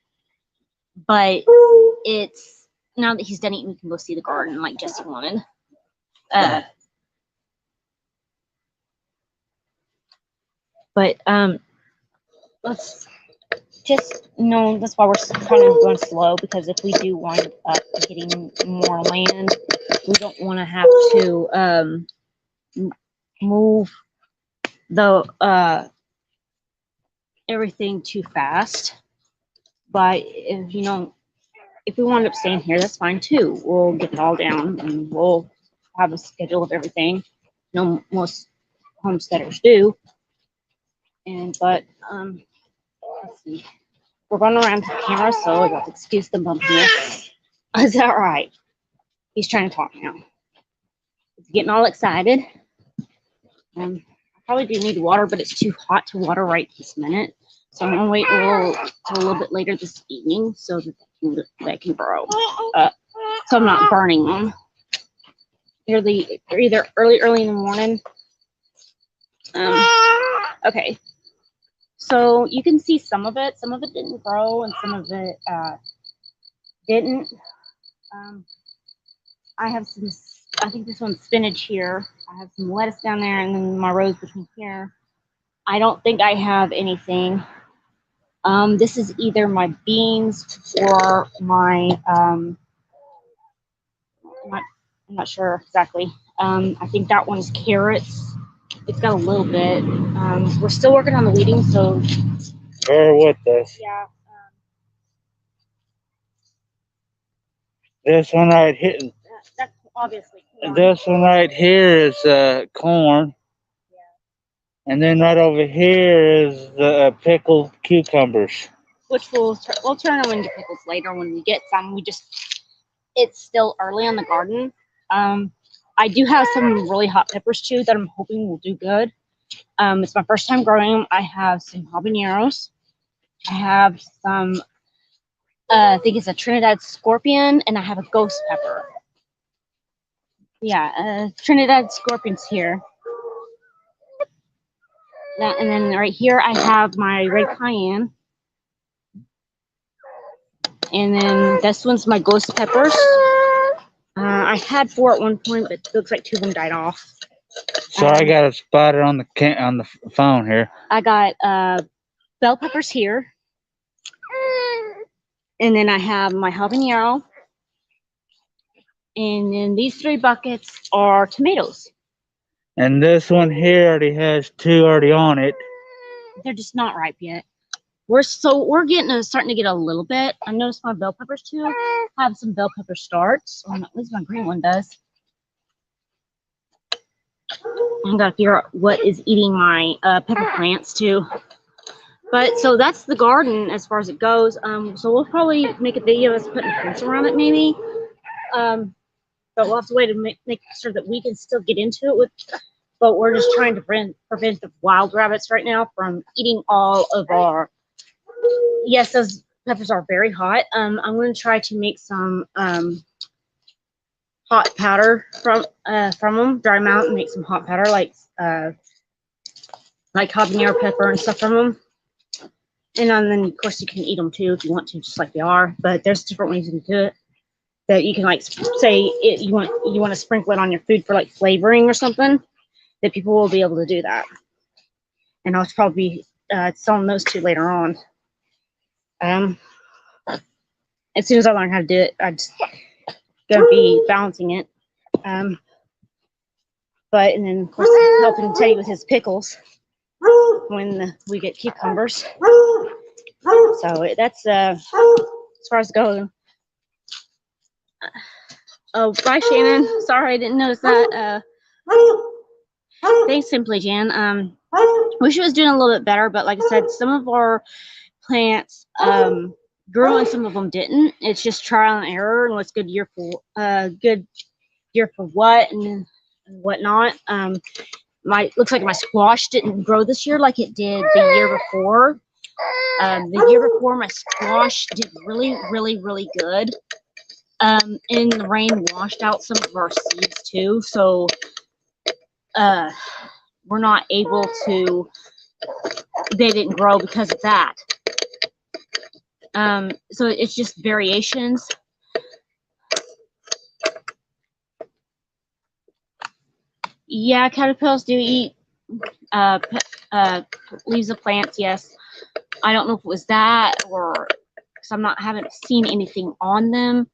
but it's now that he's done eating, we can go see the garden like Jesse wanted. But let's just that's why we're kind of going slow, because if we do wind up getting more land, we don't want to have to move the everything too fast. But if we wind up staying here, that's fine too. We'll get it all down and we'll have a schedule of everything. Most homesteaders do. But let's see. We're going around the camera, so I got to excuse the bump here. Is that right? He's trying to talk now. He's getting all excited. I probably do need water, but it's too hot to water right this minute. So I'm gonna wait till a little bit later this evening so that they can grow. So I'm not burning them. They're either early in the morning. Okay. So you can see some of it. Some of it didn't grow, and some of it didn't. I have some. I think this one's spinach here. I have some lettuce down there, and then my rows between here. I don't think I have anything. This is either my beans or my. I'm not sure exactly. I think that one's carrots. It's got a little bit. We're still working on the weeding, so. Bear with us. Yeah. This one right here. That's obviously corn. This one right here is corn. Yeah. And then right over here is the pickled cucumbers. Which we'll turn them into pickles later when we get some. It's still early on the garden. I do have some really hot peppers too that I'm hoping will do good. It's my first time growing them. I have some habaneros. I have some, I think it's a Trinidad scorpion, and I have a ghost pepper. Yeah, Trinidad scorpion's here. And then right here I have my red cayenne. And then this one's my ghost peppers. I had 4 at one point, but it looks like 2 of them died off. So I got a spider on the phone here. I got bell peppers here. And then I have my habanero. And then these 3 buckets are tomatoes. And this one here already has 2 already on it. They're just not ripe yet. We're starting to get a little bit. I noticed my bell peppers too have some bell pepper starts. Or at least my green one does. I gotta figure out what is eating my pepper plants too. But so that's the garden as far as it goes. So we'll probably make a video of us putting a fence around it maybe. But we'll have to wait to make sure that we can still get into it but we're just trying to prevent the wild rabbits right now from eating all of our. Yes, those peppers are very hot. I'm going to try to make some hot powder from them, dry them out and make some hot powder like habanero pepper and stuff from them. And then of course you can eat them too if you want to, just like they are. But there's different ways you can do it. That you can like say you want to sprinkle it on your food for like flavoring or something. That people will be able to do that. And I'll probably be selling those two later on. As soon as I learn how to do it, I'm just gonna be balancing it. But and then of course helping Teddy with his pickles when we get cucumbers. So that's as far as going. Oh, bye, Shannon. Sorry, I didn't notice that. Thanks, Simply Jan. Wish it was doing a little bit better, but like I said, some of our plants grew and some of them didn't. It's just trial and error and what's good year for what and whatnot. Looks like my squash didn't grow this year like it did the year before. The year before, my squash did really, really, really good. And the rain washed out some of our seeds too, so we're not able to. They didn't grow because of that. So it's just variations. Yeah, caterpillars do eat leaves of plants. Yes, I don't know if it was that or because haven't seen anything on them.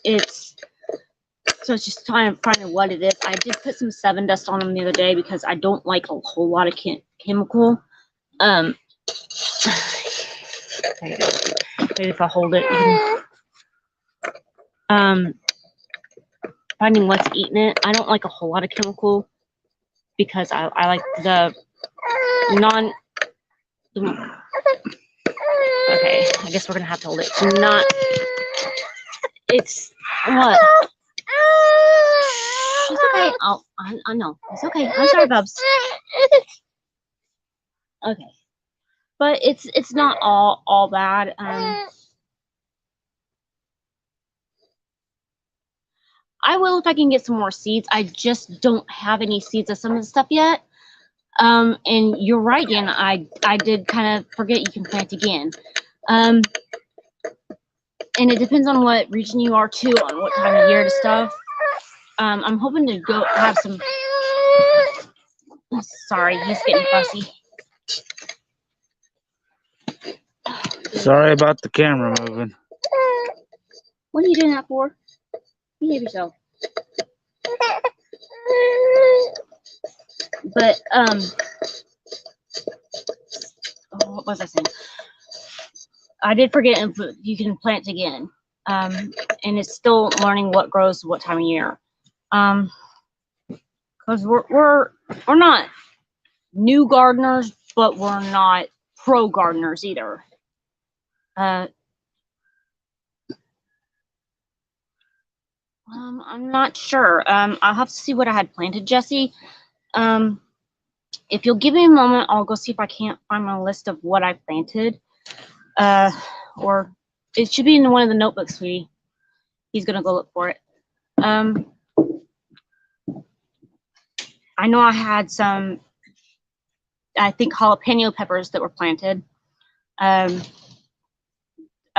It's just trying to find what it is. I did put some 7 Dust on them the other day because I don't like a whole lot of chemical. Maybe if I hold it, finding what's eating it. I don't like a whole lot of chemical because I like the non. Okay, I guess we're gonna have to hold it. It's what? It's okay. Oh, I know. It's okay. I'm sorry, Bubs. Okay, but it's not all bad. I will if I can get some more seeds. I just don't have any seeds of some of the stuff yet. And you're right, Jan. I did kind of forget you can plant again. And it depends on what region you are too, on what time of year to stuff. I'm hoping to go have some. Sorry, he's getting fussy. Sorry about the camera moving. What are you doing that for? Behave yourself. But what was I saying? I did forget you can plant again. And it's still learning what grows what time of year. Because we're not new gardeners, but we're not pro gardeners either. I'm not sure. I'll have to see what I had planted, Jesse. If you'll give me a moment, I'll go see if I can't find my list of what I planted. Or it should be in one of the notebooks, sweetie. He's gonna go look for it. I know I had some, I think, jalapeno peppers that were planted.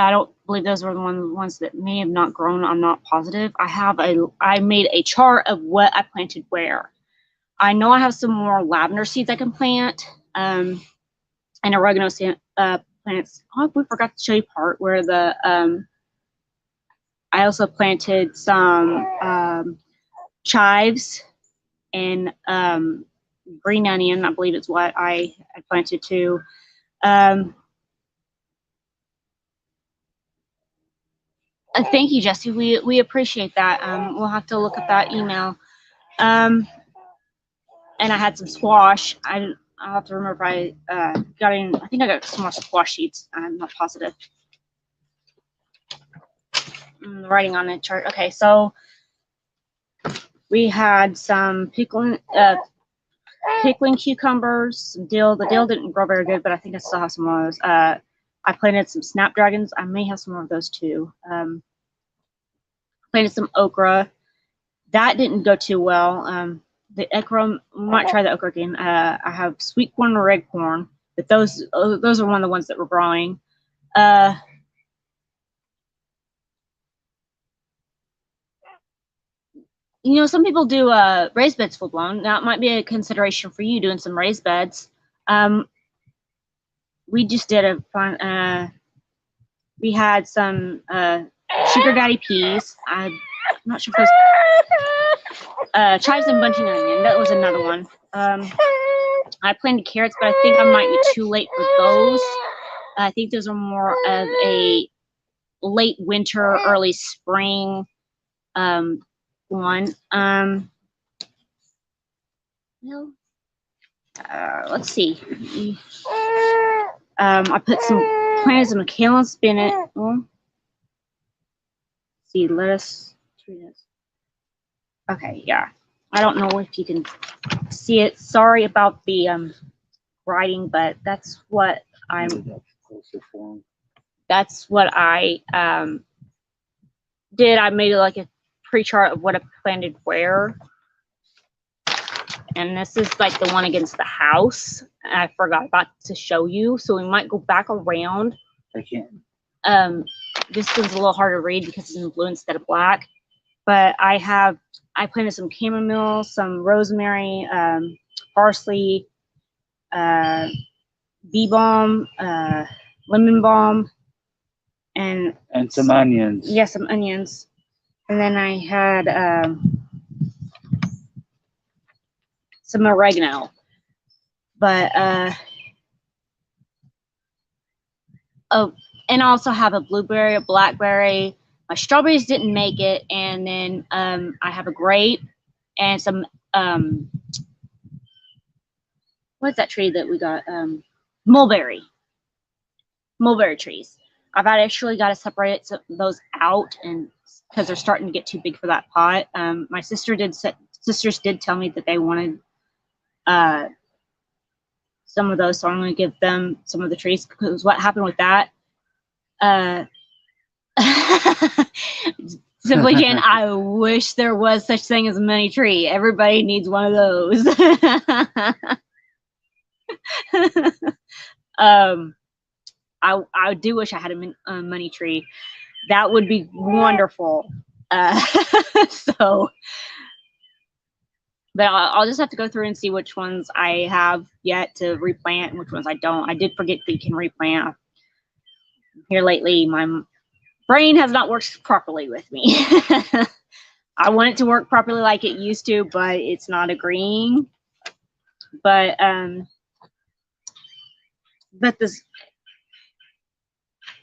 I don't believe those were the ones that may have not grown. I'm not positive. I made a chart of what I planted where. I know I have some more lavender seeds I can plant, and oregano plants. Oh, we forgot to show you part where the I also planted some chives and green onion. I believe it's what I planted too. Thank you, Jesse. We appreciate that. We'll have to look at that email. And I had some squash. I'll have to remember if I got in. I think I got some more squash seeds. I'm not positive. Writing on the chart. Okay, so we had some pickling cucumbers, some dill. The dill didn't grow very good, but I think I still have some of those. I planted some snapdragons. I may have some more of those too. Planted some okra. That didn't go too well. The okra, we might try the okra again. I have sweet corn and red corn, but those are one of the ones that were growing. You know, some people do raised beds full blown. That might be a consideration for you, doing some raised beds. We just did a fun. We had some sugar daddy peas. I'm not sure if those chives and bunching onion. That was another one. I planted carrots, but I think I might be too late for those. I think those are more of a late winter, early spring one. Well, let's see. I put some planted some kale and spinach. Well, see, lettuce. Okay, yeah. I don't know if you can see it. Sorry about the writing, but that's what that's what I did. I made like a pre-chart of what I planted where. And this is like the one against the house. I forgot about to show you, so we might go back around. I can't. This one's a little hard to read because it's in blue instead of black. But I planted some chamomile, some rosemary, parsley, bee balm, lemon balm, and some onions. Yeah, some onions. And then I had some oregano. But oh, and I also have a blueberry, a blackberry. My strawberries didn't make it, and then I have a grape and some what's that tree that we got? Mulberry trees. I've actually got to separate those out, and because they're starting to get too big for that pot. My sisters did tell me that they wanted some of those, so I'm going to give them some of the trees. Because what happened with that? Simply Jan, I wish there was such thing as a money tree. Everybody needs one of those. I do wish I had a money tree. That would be wonderful. So, but I'll just have to go through and see which ones I have yet to replant and which ones I don't. I did forget that you can replant. Here lately, my brain has not worked properly with me. I want it to work properly like it used to, but it's not agreeing. But this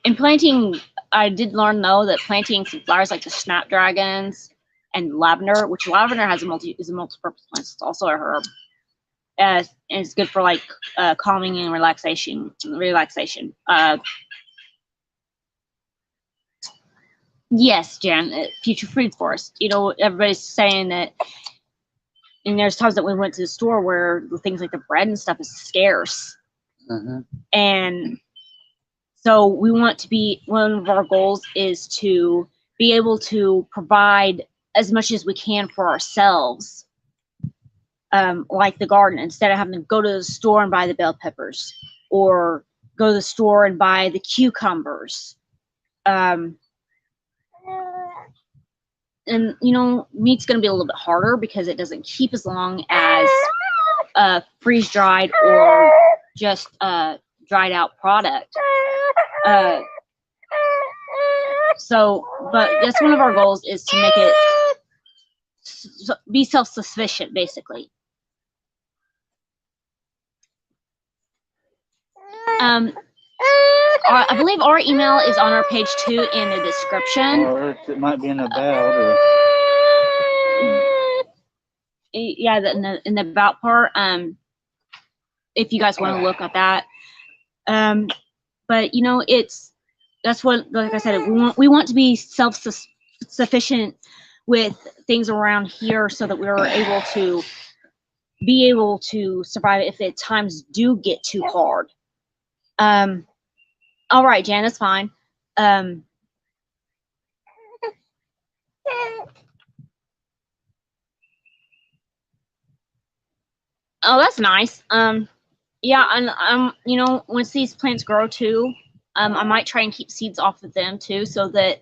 in planting, I did learn though that planting some flowers like the snapdragons and lavender, which lavender is a multi-purpose plant. It's also a herb. And it's good for like calming and relaxation. Yes, Jan, future food forest. You know, everybody's saying that, and there's times that we went to the store where things like the bread and stuff is scarce. And so we want to be, one of our goals is to be able to provide as much as we can for ourselves, like the garden, instead of having to go to the store and buy the bell peppers or go to the store and buy the cucumbers. And, you know, meat's going to be a little bit harder because it doesn't keep as long as freeze-dried or just dried out product. So, but that's one of our goals, is to make it be self-sufficient, basically. I believe our email is on our page 2 in the description. Or it might be in the about. Or... Yeah, in the about part. If you guys want to look at that. But you know, that's what, like I said, we want to be self-sufficient with things around here, so that we're able to survive if the times do get too hard. All right, Jan, that's fine. Oh, that's nice. Yeah, and you know, once these plants grow too, I might try and keep seeds off of them too, so that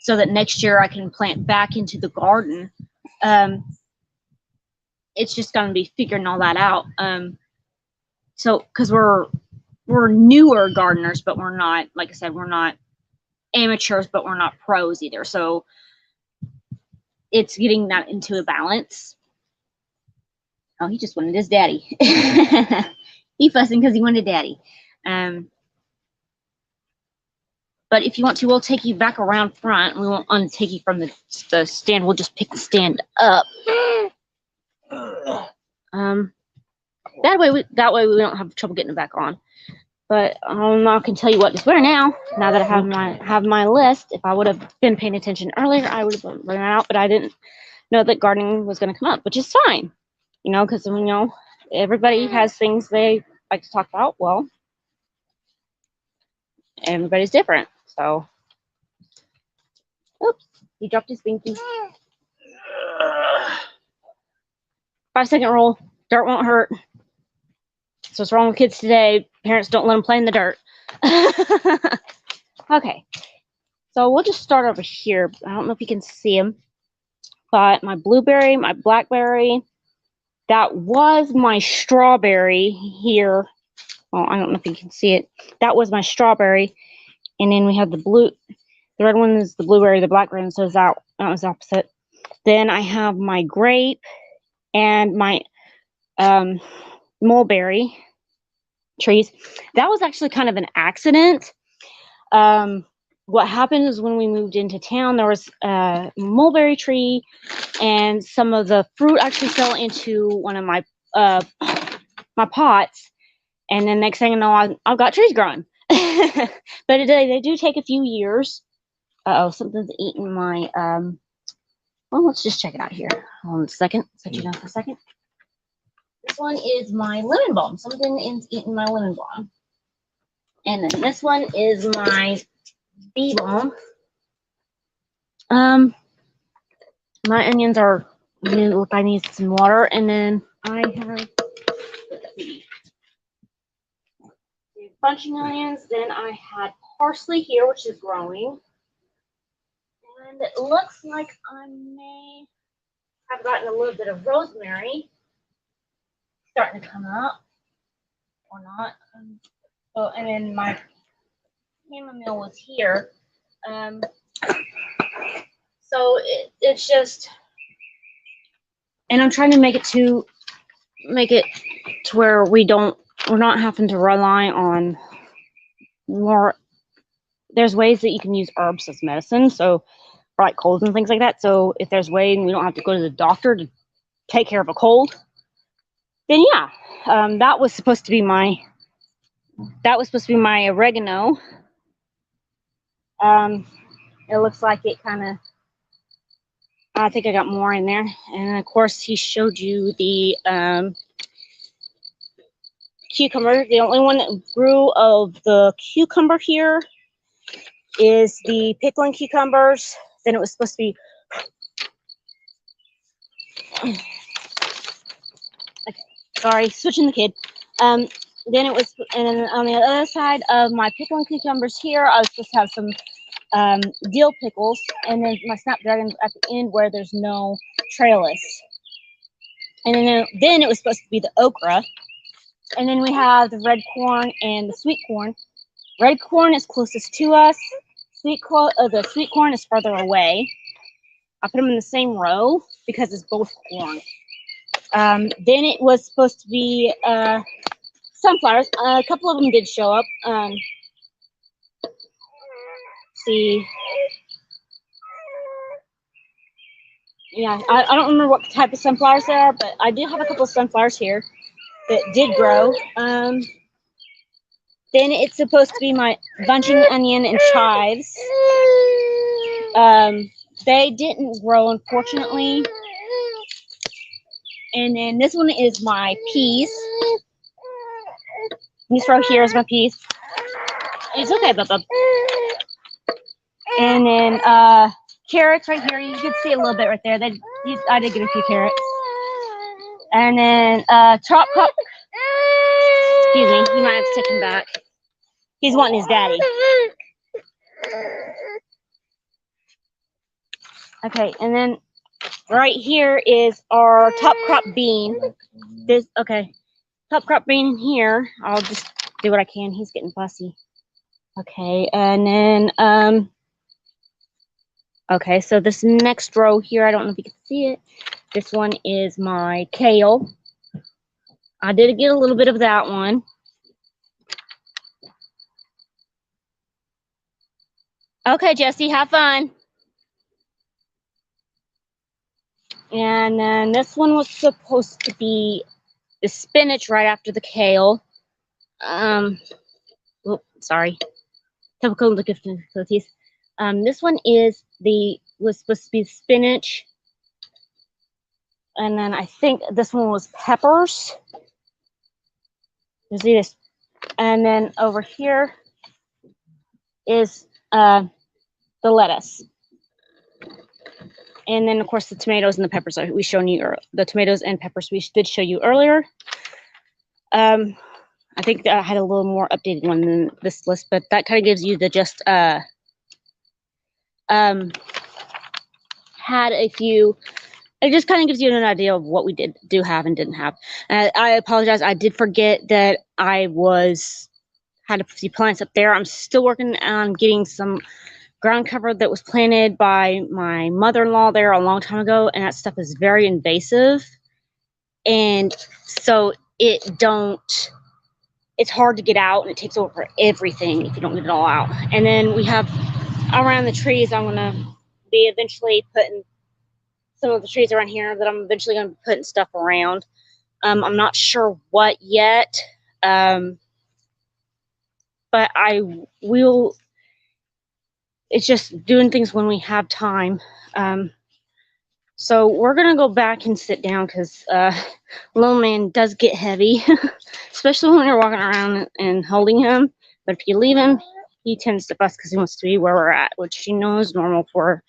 next year I can plant back into the garden. It's just going to be figuring all that out. So, because we're newer gardeners, but we're not, like I said, we're not amateurs, but we're not pros either. So it's getting that into a balance. Oh, he just wanted his daddy. He fussing because he wanted daddy. But if you want to, we'll take you back around front. We won't untake you from the stand. We'll just pick the stand up. That way we don't have trouble getting it back on. But I can tell you what to wear now. Now that I have my list. If I would have been paying attention earlier, I would have run that out. But I didn't know that gardening was going to come up, which is fine. You know, because everybody has things they like to talk about. Well, everybody's different. So, oops, he dropped his binky. 5-second rule: dirt won't hurt. So what's wrong with kids today? Parents don't let them play in the dirt. Okay, so we'll just start over here. I don't know if you can see them, but my blueberry, my blackberry, that was my strawberry here. Well, I don't know if you can see it. That was my strawberry, and then we have the red one is the blueberry, the blackberry, and so is that was opposite. Then I have my grape and my mulberry trees. That was actually kind of an accident. What happened is when we moved into town, there was a mulberry tree, and some of the fruit actually fell into one of my my pots. And then next thing I know, I've got trees growing. But they do take a few years. Uh-oh, something's eating my well, let's just check it out here. Hold on a second. Set you down for a second. This one is my lemon balm. Something is eating my lemon balm. And then this one is my bee balm. My onions are, look, I need some water. And then I have bunching onions. Then I had parsley here, which is growing. And it looks like I may have gotten a little bit of rosemary starting to come up, or not. Oh, and then my chamomile was here. So it's just, and I'm trying to make it to where we're not having to rely on more. There's ways that you can use herbs as medicine, so for like colds and things like that. So if there's a way and we don't have to go to the doctor to take care of a cold, then yeah, that was supposed to be my oregano. It looks like it kind of, I think I got more in there. And of course he showed you the cucumber. The only one that grew of the cucumber here is the pickling cucumbers. Then it was supposed to be, okay, sorry, switching the kid. Then it was, and then on the other side of my pickling cucumbers here, I was supposed to have some dill pickles, and then my snapdragons at the end where there's no trellis. And then it was supposed to be the okra. And then we have the red corn and the sweet corn. Red corn is closest to us. The sweet corn is further away. I put them in the same row because it's both corn. Then it was supposed to be sunflowers. A couple of them did show up. See. Yeah, I don't remember what type of sunflowers they are, but I do have a couple of sunflowers here that did grow. Then it's supposed to be my bunching onion and chives. They didn't grow, unfortunately. And then this one is my peas. This row here is my peas. It's okay, Bubba. And then carrots right here. You can see a little bit right there. I did get a few carrots. And then chop. Excuse me, you might have to take him back. He's wanting his daddy. Okay, and then right here is our top crop bean. Top crop bean in here. I'll just do what I can. He's getting fussy. Okay, and then okay, so this next row here, I don't know if you can see it. This one is my kale. I did get a little bit of that one. Okay, Jesse, have fun. And then this one was supposed to be the spinach right after the kale. Sorry. Typical difficulties. This one was supposed to be spinach. And then I think this one was peppers. You see this? And then over here is the lettuce. And then, of course, the tomatoes and the peppers we shown you. The tomatoes and peppers we did show you earlier. I think I had a little more updated one than this list, but that kind of gives you the just had a few. It just kind of gives you an idea of what we do have and didn't have. I apologize. I did forget that I had a few plants up there. I'm still working on getting some ground cover that was planted by my mother-in-law there a long time ago, and that stuff is very invasive, and so it's hard to get out, and it takes over everything if you don't get it all out. And then we have around the trees, I'm gonna be eventually putting some of the trees around here that I'm eventually gonna be putting stuff around. I'm not sure what yet, but I will. It's just doing things when we have time. So we're gonna go back and sit down because little man does get heavy, especially when you're walking around and holding him. But if you leave him, he tends to fuss because he wants to be where we're at, which is normal for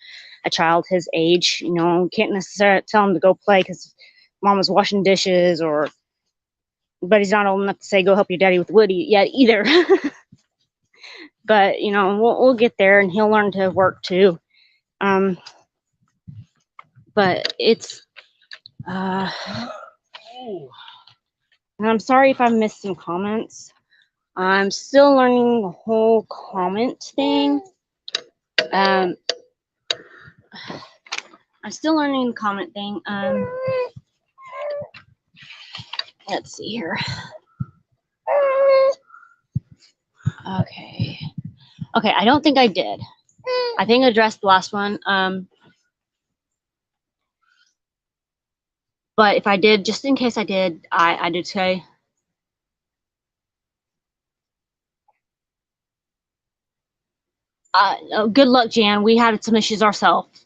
a child his age. Can't necessarily tell him to go play because mom is washing dishes, but he's not old enough to say go help your daddy with wood yet either. But we'll get there, and he'll learn to work too. But it's and I'm sorry if I missed some comments. I'm still learning the whole comment thing. I'm still learning the comment thing. Let's see here. Okay, I don't think I did. I think I addressed the last one. But if I did, just in case I did, I did say. Good luck, Jan. We had some issues ourselves.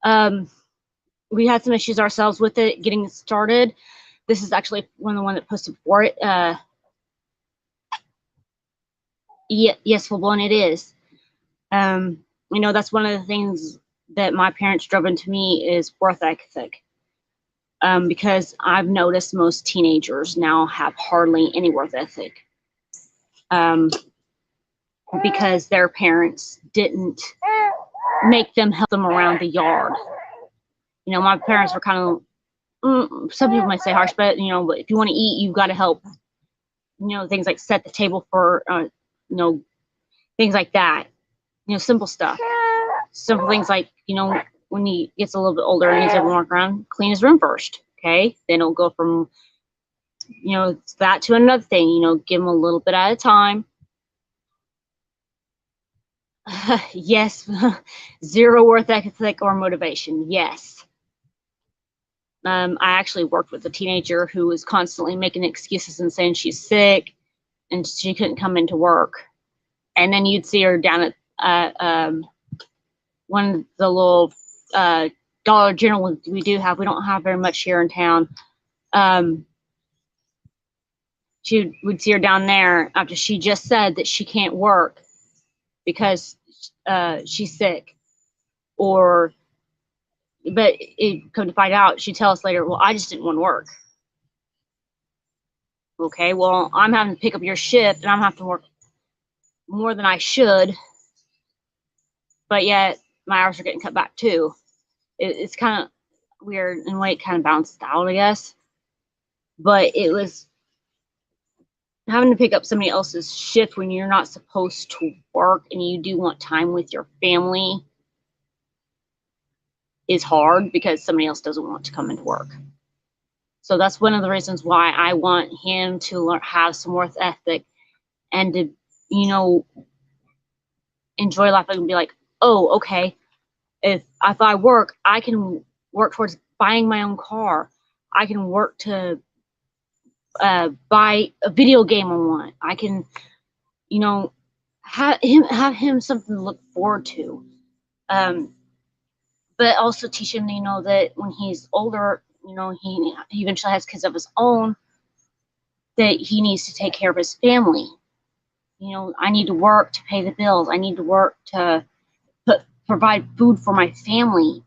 We had some issues ourselves with it getting it started. This is actually one of the ones that posted for it. Yes, full blown it is. That's one of the things that my parents drove into me is work ethic. Because I've noticed most teenagers now have hardly any work ethic. Because their parents didn't make them help them around the yard. My parents were kind of, some people might say harsh, but if you want to eat, you've got to help. Things like set the table for, things like that. Simple stuff. Simple things like, when he gets a little bit older and he's able to walk around, clean his room first. Okay, then it'll go from, that to another thing. Give him a little bit at a time. Yes, zero work ethic or motivation. Yes. I actually worked with a teenager who was constantly making excuses and saying she's sick and she couldn't come into work. And then you'd see her down at one of the little Dollar General we do have. We don't have very much here in town. We'd see her down there after she just said that she can't work because she's sick, but it come to find out, she'd tell us later, well, I just didn't want to work. Okay, well, I'm having to pick up your shift and I'm having to work more than I should, but yet my hours are getting cut back too. It's kind of weird in a way. It kind of balanced out, I guess. But it was having to pick up somebody else's shift when you're not supposed to work and you do want time with your family is hard because somebody else doesn't want to come into work. So that's one of the reasons why I want him to have some work ethic and to, enjoy life and be like, oh, okay, if I work, I can work towards buying my own car. I can work to buy a video game I want. I can, you know, have him something to look forward to. But also teach him, you know, that when he's older, you know, he eventually has kids of his own, that he needs to take care of his family. You know, I need to work to pay the bills. I need to work to provide food for my family.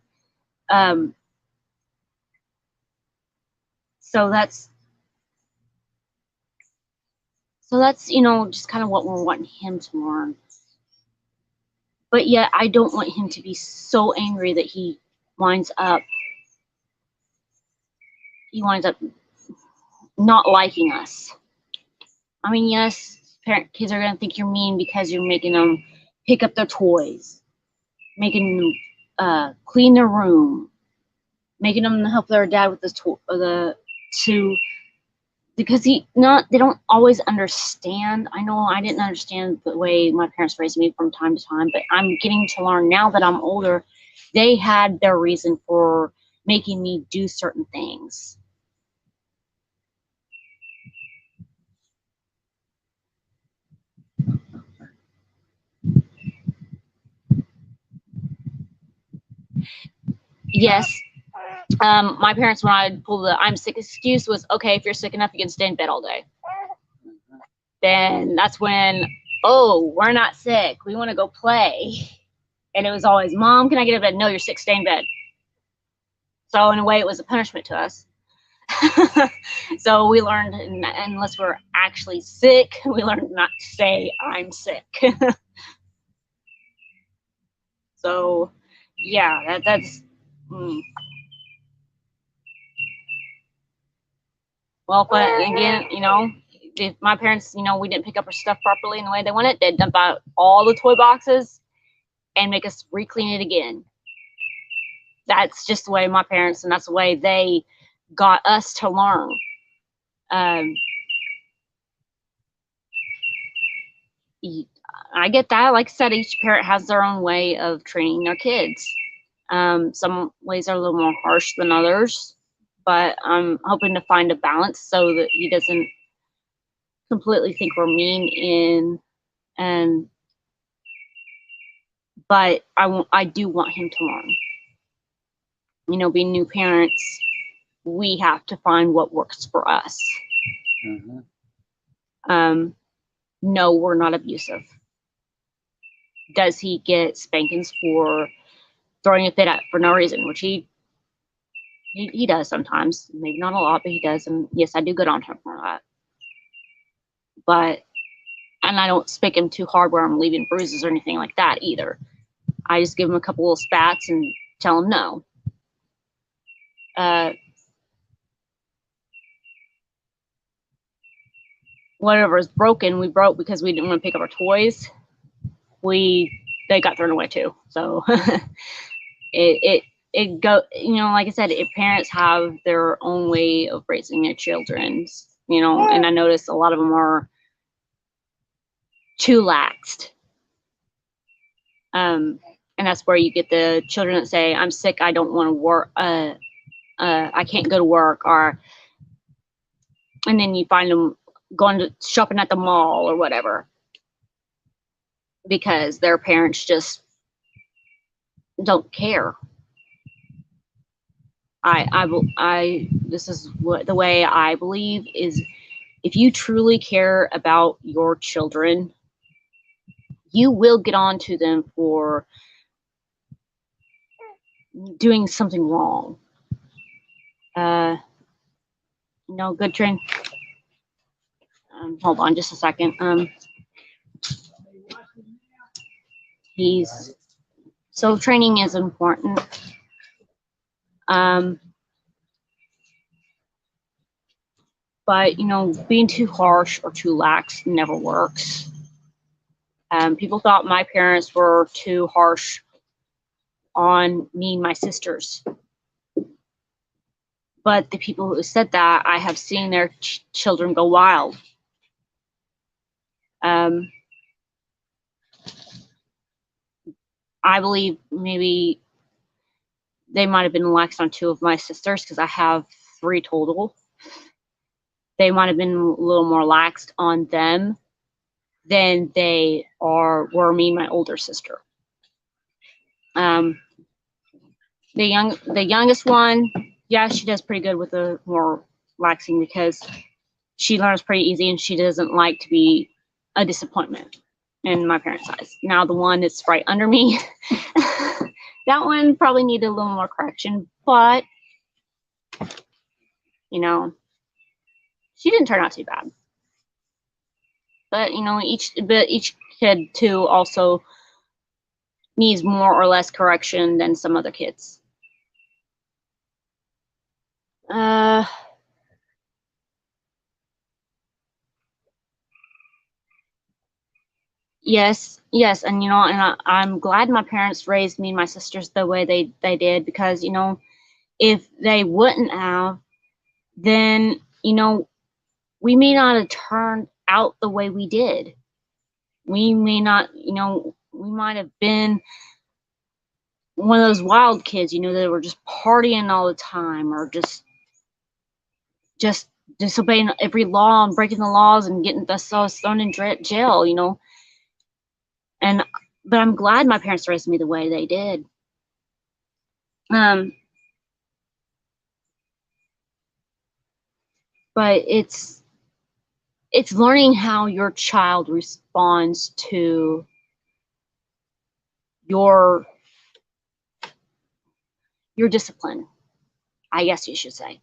So that's you know, just kind of what we're wanting him to learn. But yet I don't want him to be so angry that he winds up not liking us. I mean, yes, kids are gonna think you're mean because you're making them pick up their toys, making them clean their room, making them help their dad with because they don't always understand. I know I didn't understand the way my parents raised me from time to time, but I'm getting to learn now that I'm older. They had their reason for making me do certain things. Yes. My parents, when I pulled the I'm sick excuse, was okay, if you're sick enough, you can stay in bed all day. Then that's when, oh, we're not sick. We want to go play. And it was always, Mom, can I get out of bed? No, you're sick, stay in bed. So in a way, it was a punishment to us. So we learned, unless we're actually sick, we learned not to say, I'm sick. So, yeah, that's... Well, but again, you know, if my parents, you know, we didn't pick up our stuff properly in the way they wanted, they'd dump out all the toy boxes and make us re-clean it again. That's just the way my parents, and that's the way they got us to learn. I get that. Like I said, each parent has their own way of training their kids. Some ways are a little more harsh than others, but I'm hoping to find a balance so that he doesn't completely think we're mean but I do want him to learn. You know, being new parents, we have to find what works for us. Mm-hmm. No, we're not abusive. Does he get spankings for throwing a fit for no reason, which he does sometimes, maybe not a lot, but he does, and yes, I do good on him for that. And I don't spank him too hard where I'm leaving bruises or anything like that either. I just give him a couple little spats and tell him no. Whatever is broken, we broke because we didn't want to pick up our toys. They got thrown away too. So it go, you know, like I said, parents have their own way of raising their children, you know, and I notice a lot of them are too laxed. And that's where you get the children that say, I'm sick, I don't want to work, I can't go to work, and then you find them going to shopping at the mall or whatever because their parents just don't care. This is what the way I believe is, if you truly care about your children, you will get on to them for doing something wrong. No, good train. Hold on just a second. So training is important. But, you know, being too harsh or too lax never works. People thought my parents were too harsh on me and my sisters. But the people who said that, I have seen their children go wild. I believe maybe they might have been lax on 2 of my sisters because I have 3 total. They might have been a little more laxed on them than they were me and my older sister. The youngest one, yeah, she does pretty good with the more laxing because she learns pretty easy and she doesn't like to be a disappointment in my parents' eyes. Now the one that's right under me, that one probably needed a little more correction, but you know, she didn't turn out too bad. But you know, each kid too also needs more or less correction than some other kids. Yes, and you know, and I'm glad my parents raised me and my sisters the way they did, because you know, if they wouldn't have, then you know, we may not have turned out the way we did. We may not, you know, we might have been one of those wild kids, you know, that were just partying all the time, or just disobeying every law and breaking the laws and getting themselves thrown in jail, you know. But I'm glad my parents raised me the way they did. But it's learning how your child responds to your discipline, I guess you should say.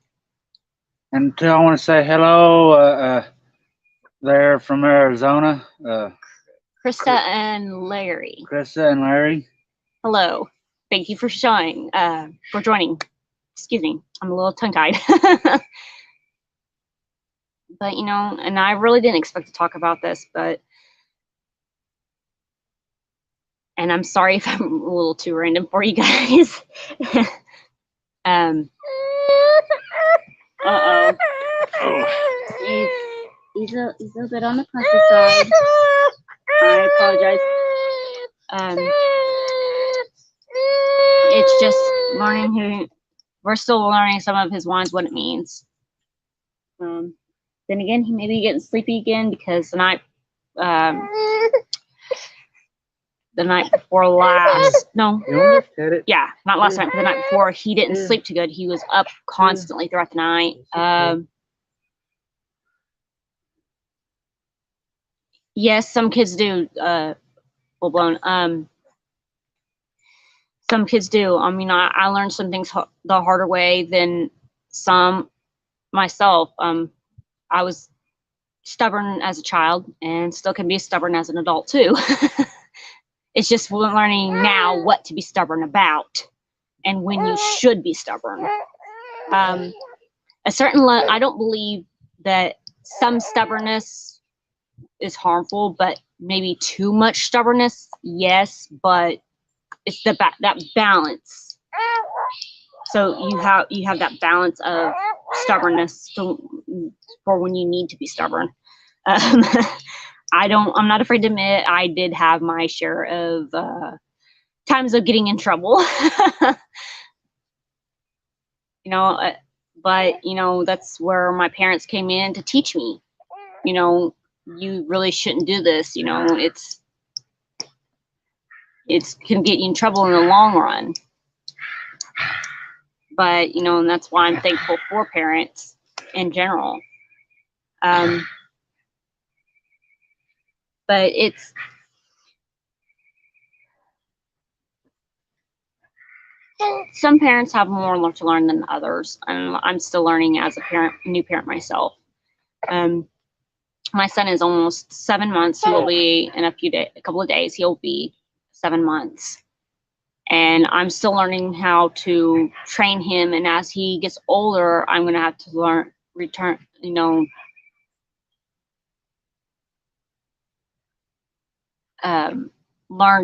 And I want to say hello there from Arizona. Krista and Larry. Krista and Larry. Hello. Thank you for joining. Excuse me, I'm a little tongue-tied. But you know, and I really didn't expect to talk about this, and I'm sorry if I'm a little too random for you guys. Uh-oh. He's a bit on the pussy side. I apologize. It's just learning we're still learning some of his whines, what it means. Then again, he may be getting sleepy again because the night before last, not last night, but the night before, he didn't sleep too good. He was up constantly throughout the night. Yes, some kids do, full blown. Some kids do. I mean, I learned some things the harder way than some myself. I was stubborn as a child and still can be stubborn as an adult too. It's just learning now what to be stubborn about and when you should be stubborn. I don't believe that some stubbornness is harmful, but maybe too much stubbornness, yes, but it's that balance. So you have that balance of stubbornness for when you need to be stubborn. I'm not afraid to admit I did have my share of times of getting in trouble. You know, but you know, that's where my parents came in to teach me, you know, you really shouldn't do this, you know, it can get you in trouble in the long run. But you know, and that's why I'm thankful for parents in general. But some parents have more to learn than others, and I'm still learning as a new parent myself. My son is almost 7 months. He will be in a couple of days. He'll be 7 months, and I'm still learning how to train him. And as he gets older, I'm going to have to learn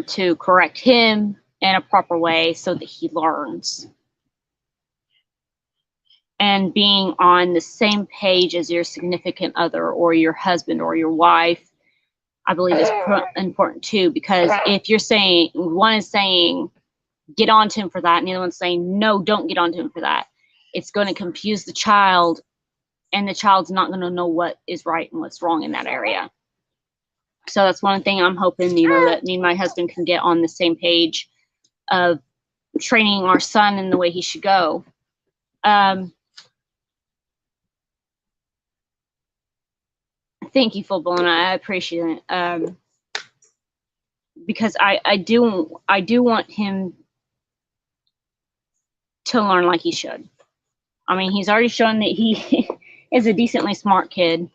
to correct him in a proper way so that he learns. And being on the same page as your significant other or your husband or your wife, I believe is important too, because if you're saying, one is saying, get on to him for that, and the other one's saying, no, don't get on to him for that, it's going to confuse the child, and the child's not going to know what is right and what's wrong in that area. So that's one thing I'm hoping, you know, that me and my husband can get on the same page of training our son in the way he should go. Thank you, Full Blown. I appreciate it. Because I do want him to learn like he should. I mean, he's already shown that he is a decently smart kid.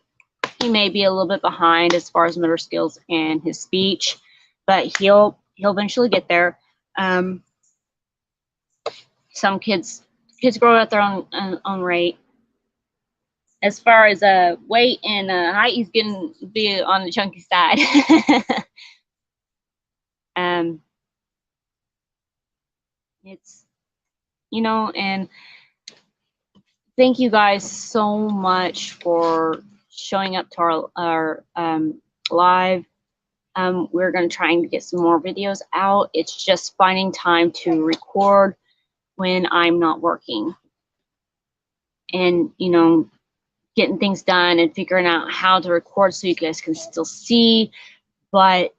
He may be a little bit behind as far as motor skills and his speech, but he'll eventually get there. Some kids grow at their own rate. As far as weight and height, he's getting to be on the chunky side. It's, you know, and thank you guys so much for showing up to our live. We're going to try and get some more videos out. It's just finding time to record when I'm not working, and, you know, getting things done and figuring out how to record so you guys can still see. But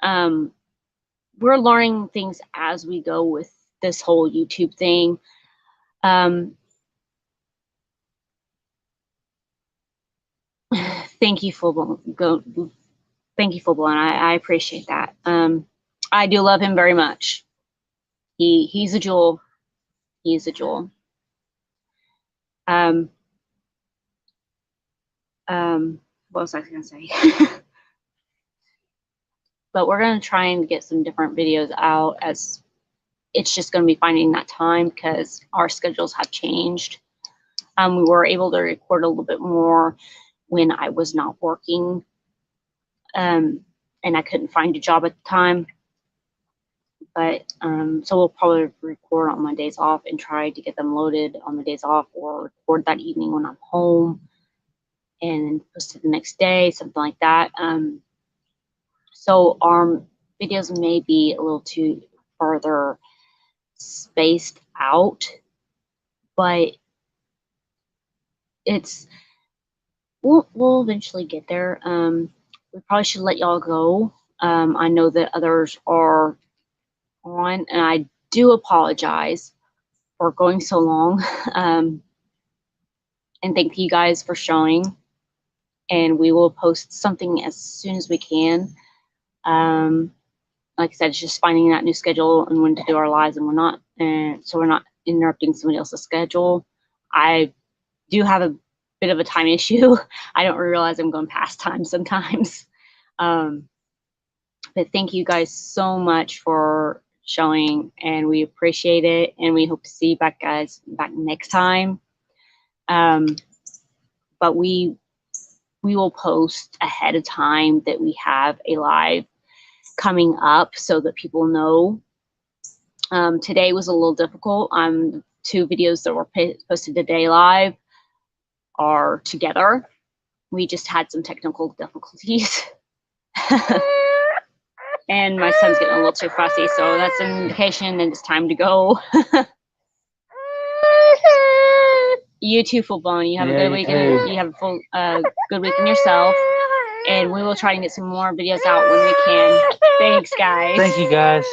we're learning things as we go with this whole YouTube thing. Thank you, Full Blown. Thank you, Full Blown. I appreciate that. I do love him very much. He's a jewel. He's a jewel. What was I going to say? But we're going to try and get some different videos out, as it's just going to be finding that time because our schedules have changed. We were able to record a little bit more when I was not working, and I couldn't find a job at the time. But so we'll probably record on my days off and try to get them loaded on the days off, or record that evening when I'm home and post it the next day, something like that. So our videos may be a little too further spaced out, but we'll eventually get there. We probably should let y'all go. I know that others are on, and I do apologize for going so long. And thank you guys for showing, and we will post something as soon as we can. Like I said, it's just finding that new schedule and when to do our lives and when not, and so we're not interrupting somebody else's schedule. I do have a bit of a time issue. I don't realize I'm going past time sometimes. But thank you guys so much for showing, and we appreciate it, and we hope to see you back next time. But we will post ahead of time that we have a live coming up so that people know. Today was a little difficult. 2 videos that were posted today live are together. We just had some technical difficulties. And my son's getting a little too fussy, so that's an indication that it's time to go. You too, Full Blown. You have a good weekend. You have a good weekend yourself. And we will try and get some more videos out when we can. Thanks, guys. Thank you, guys.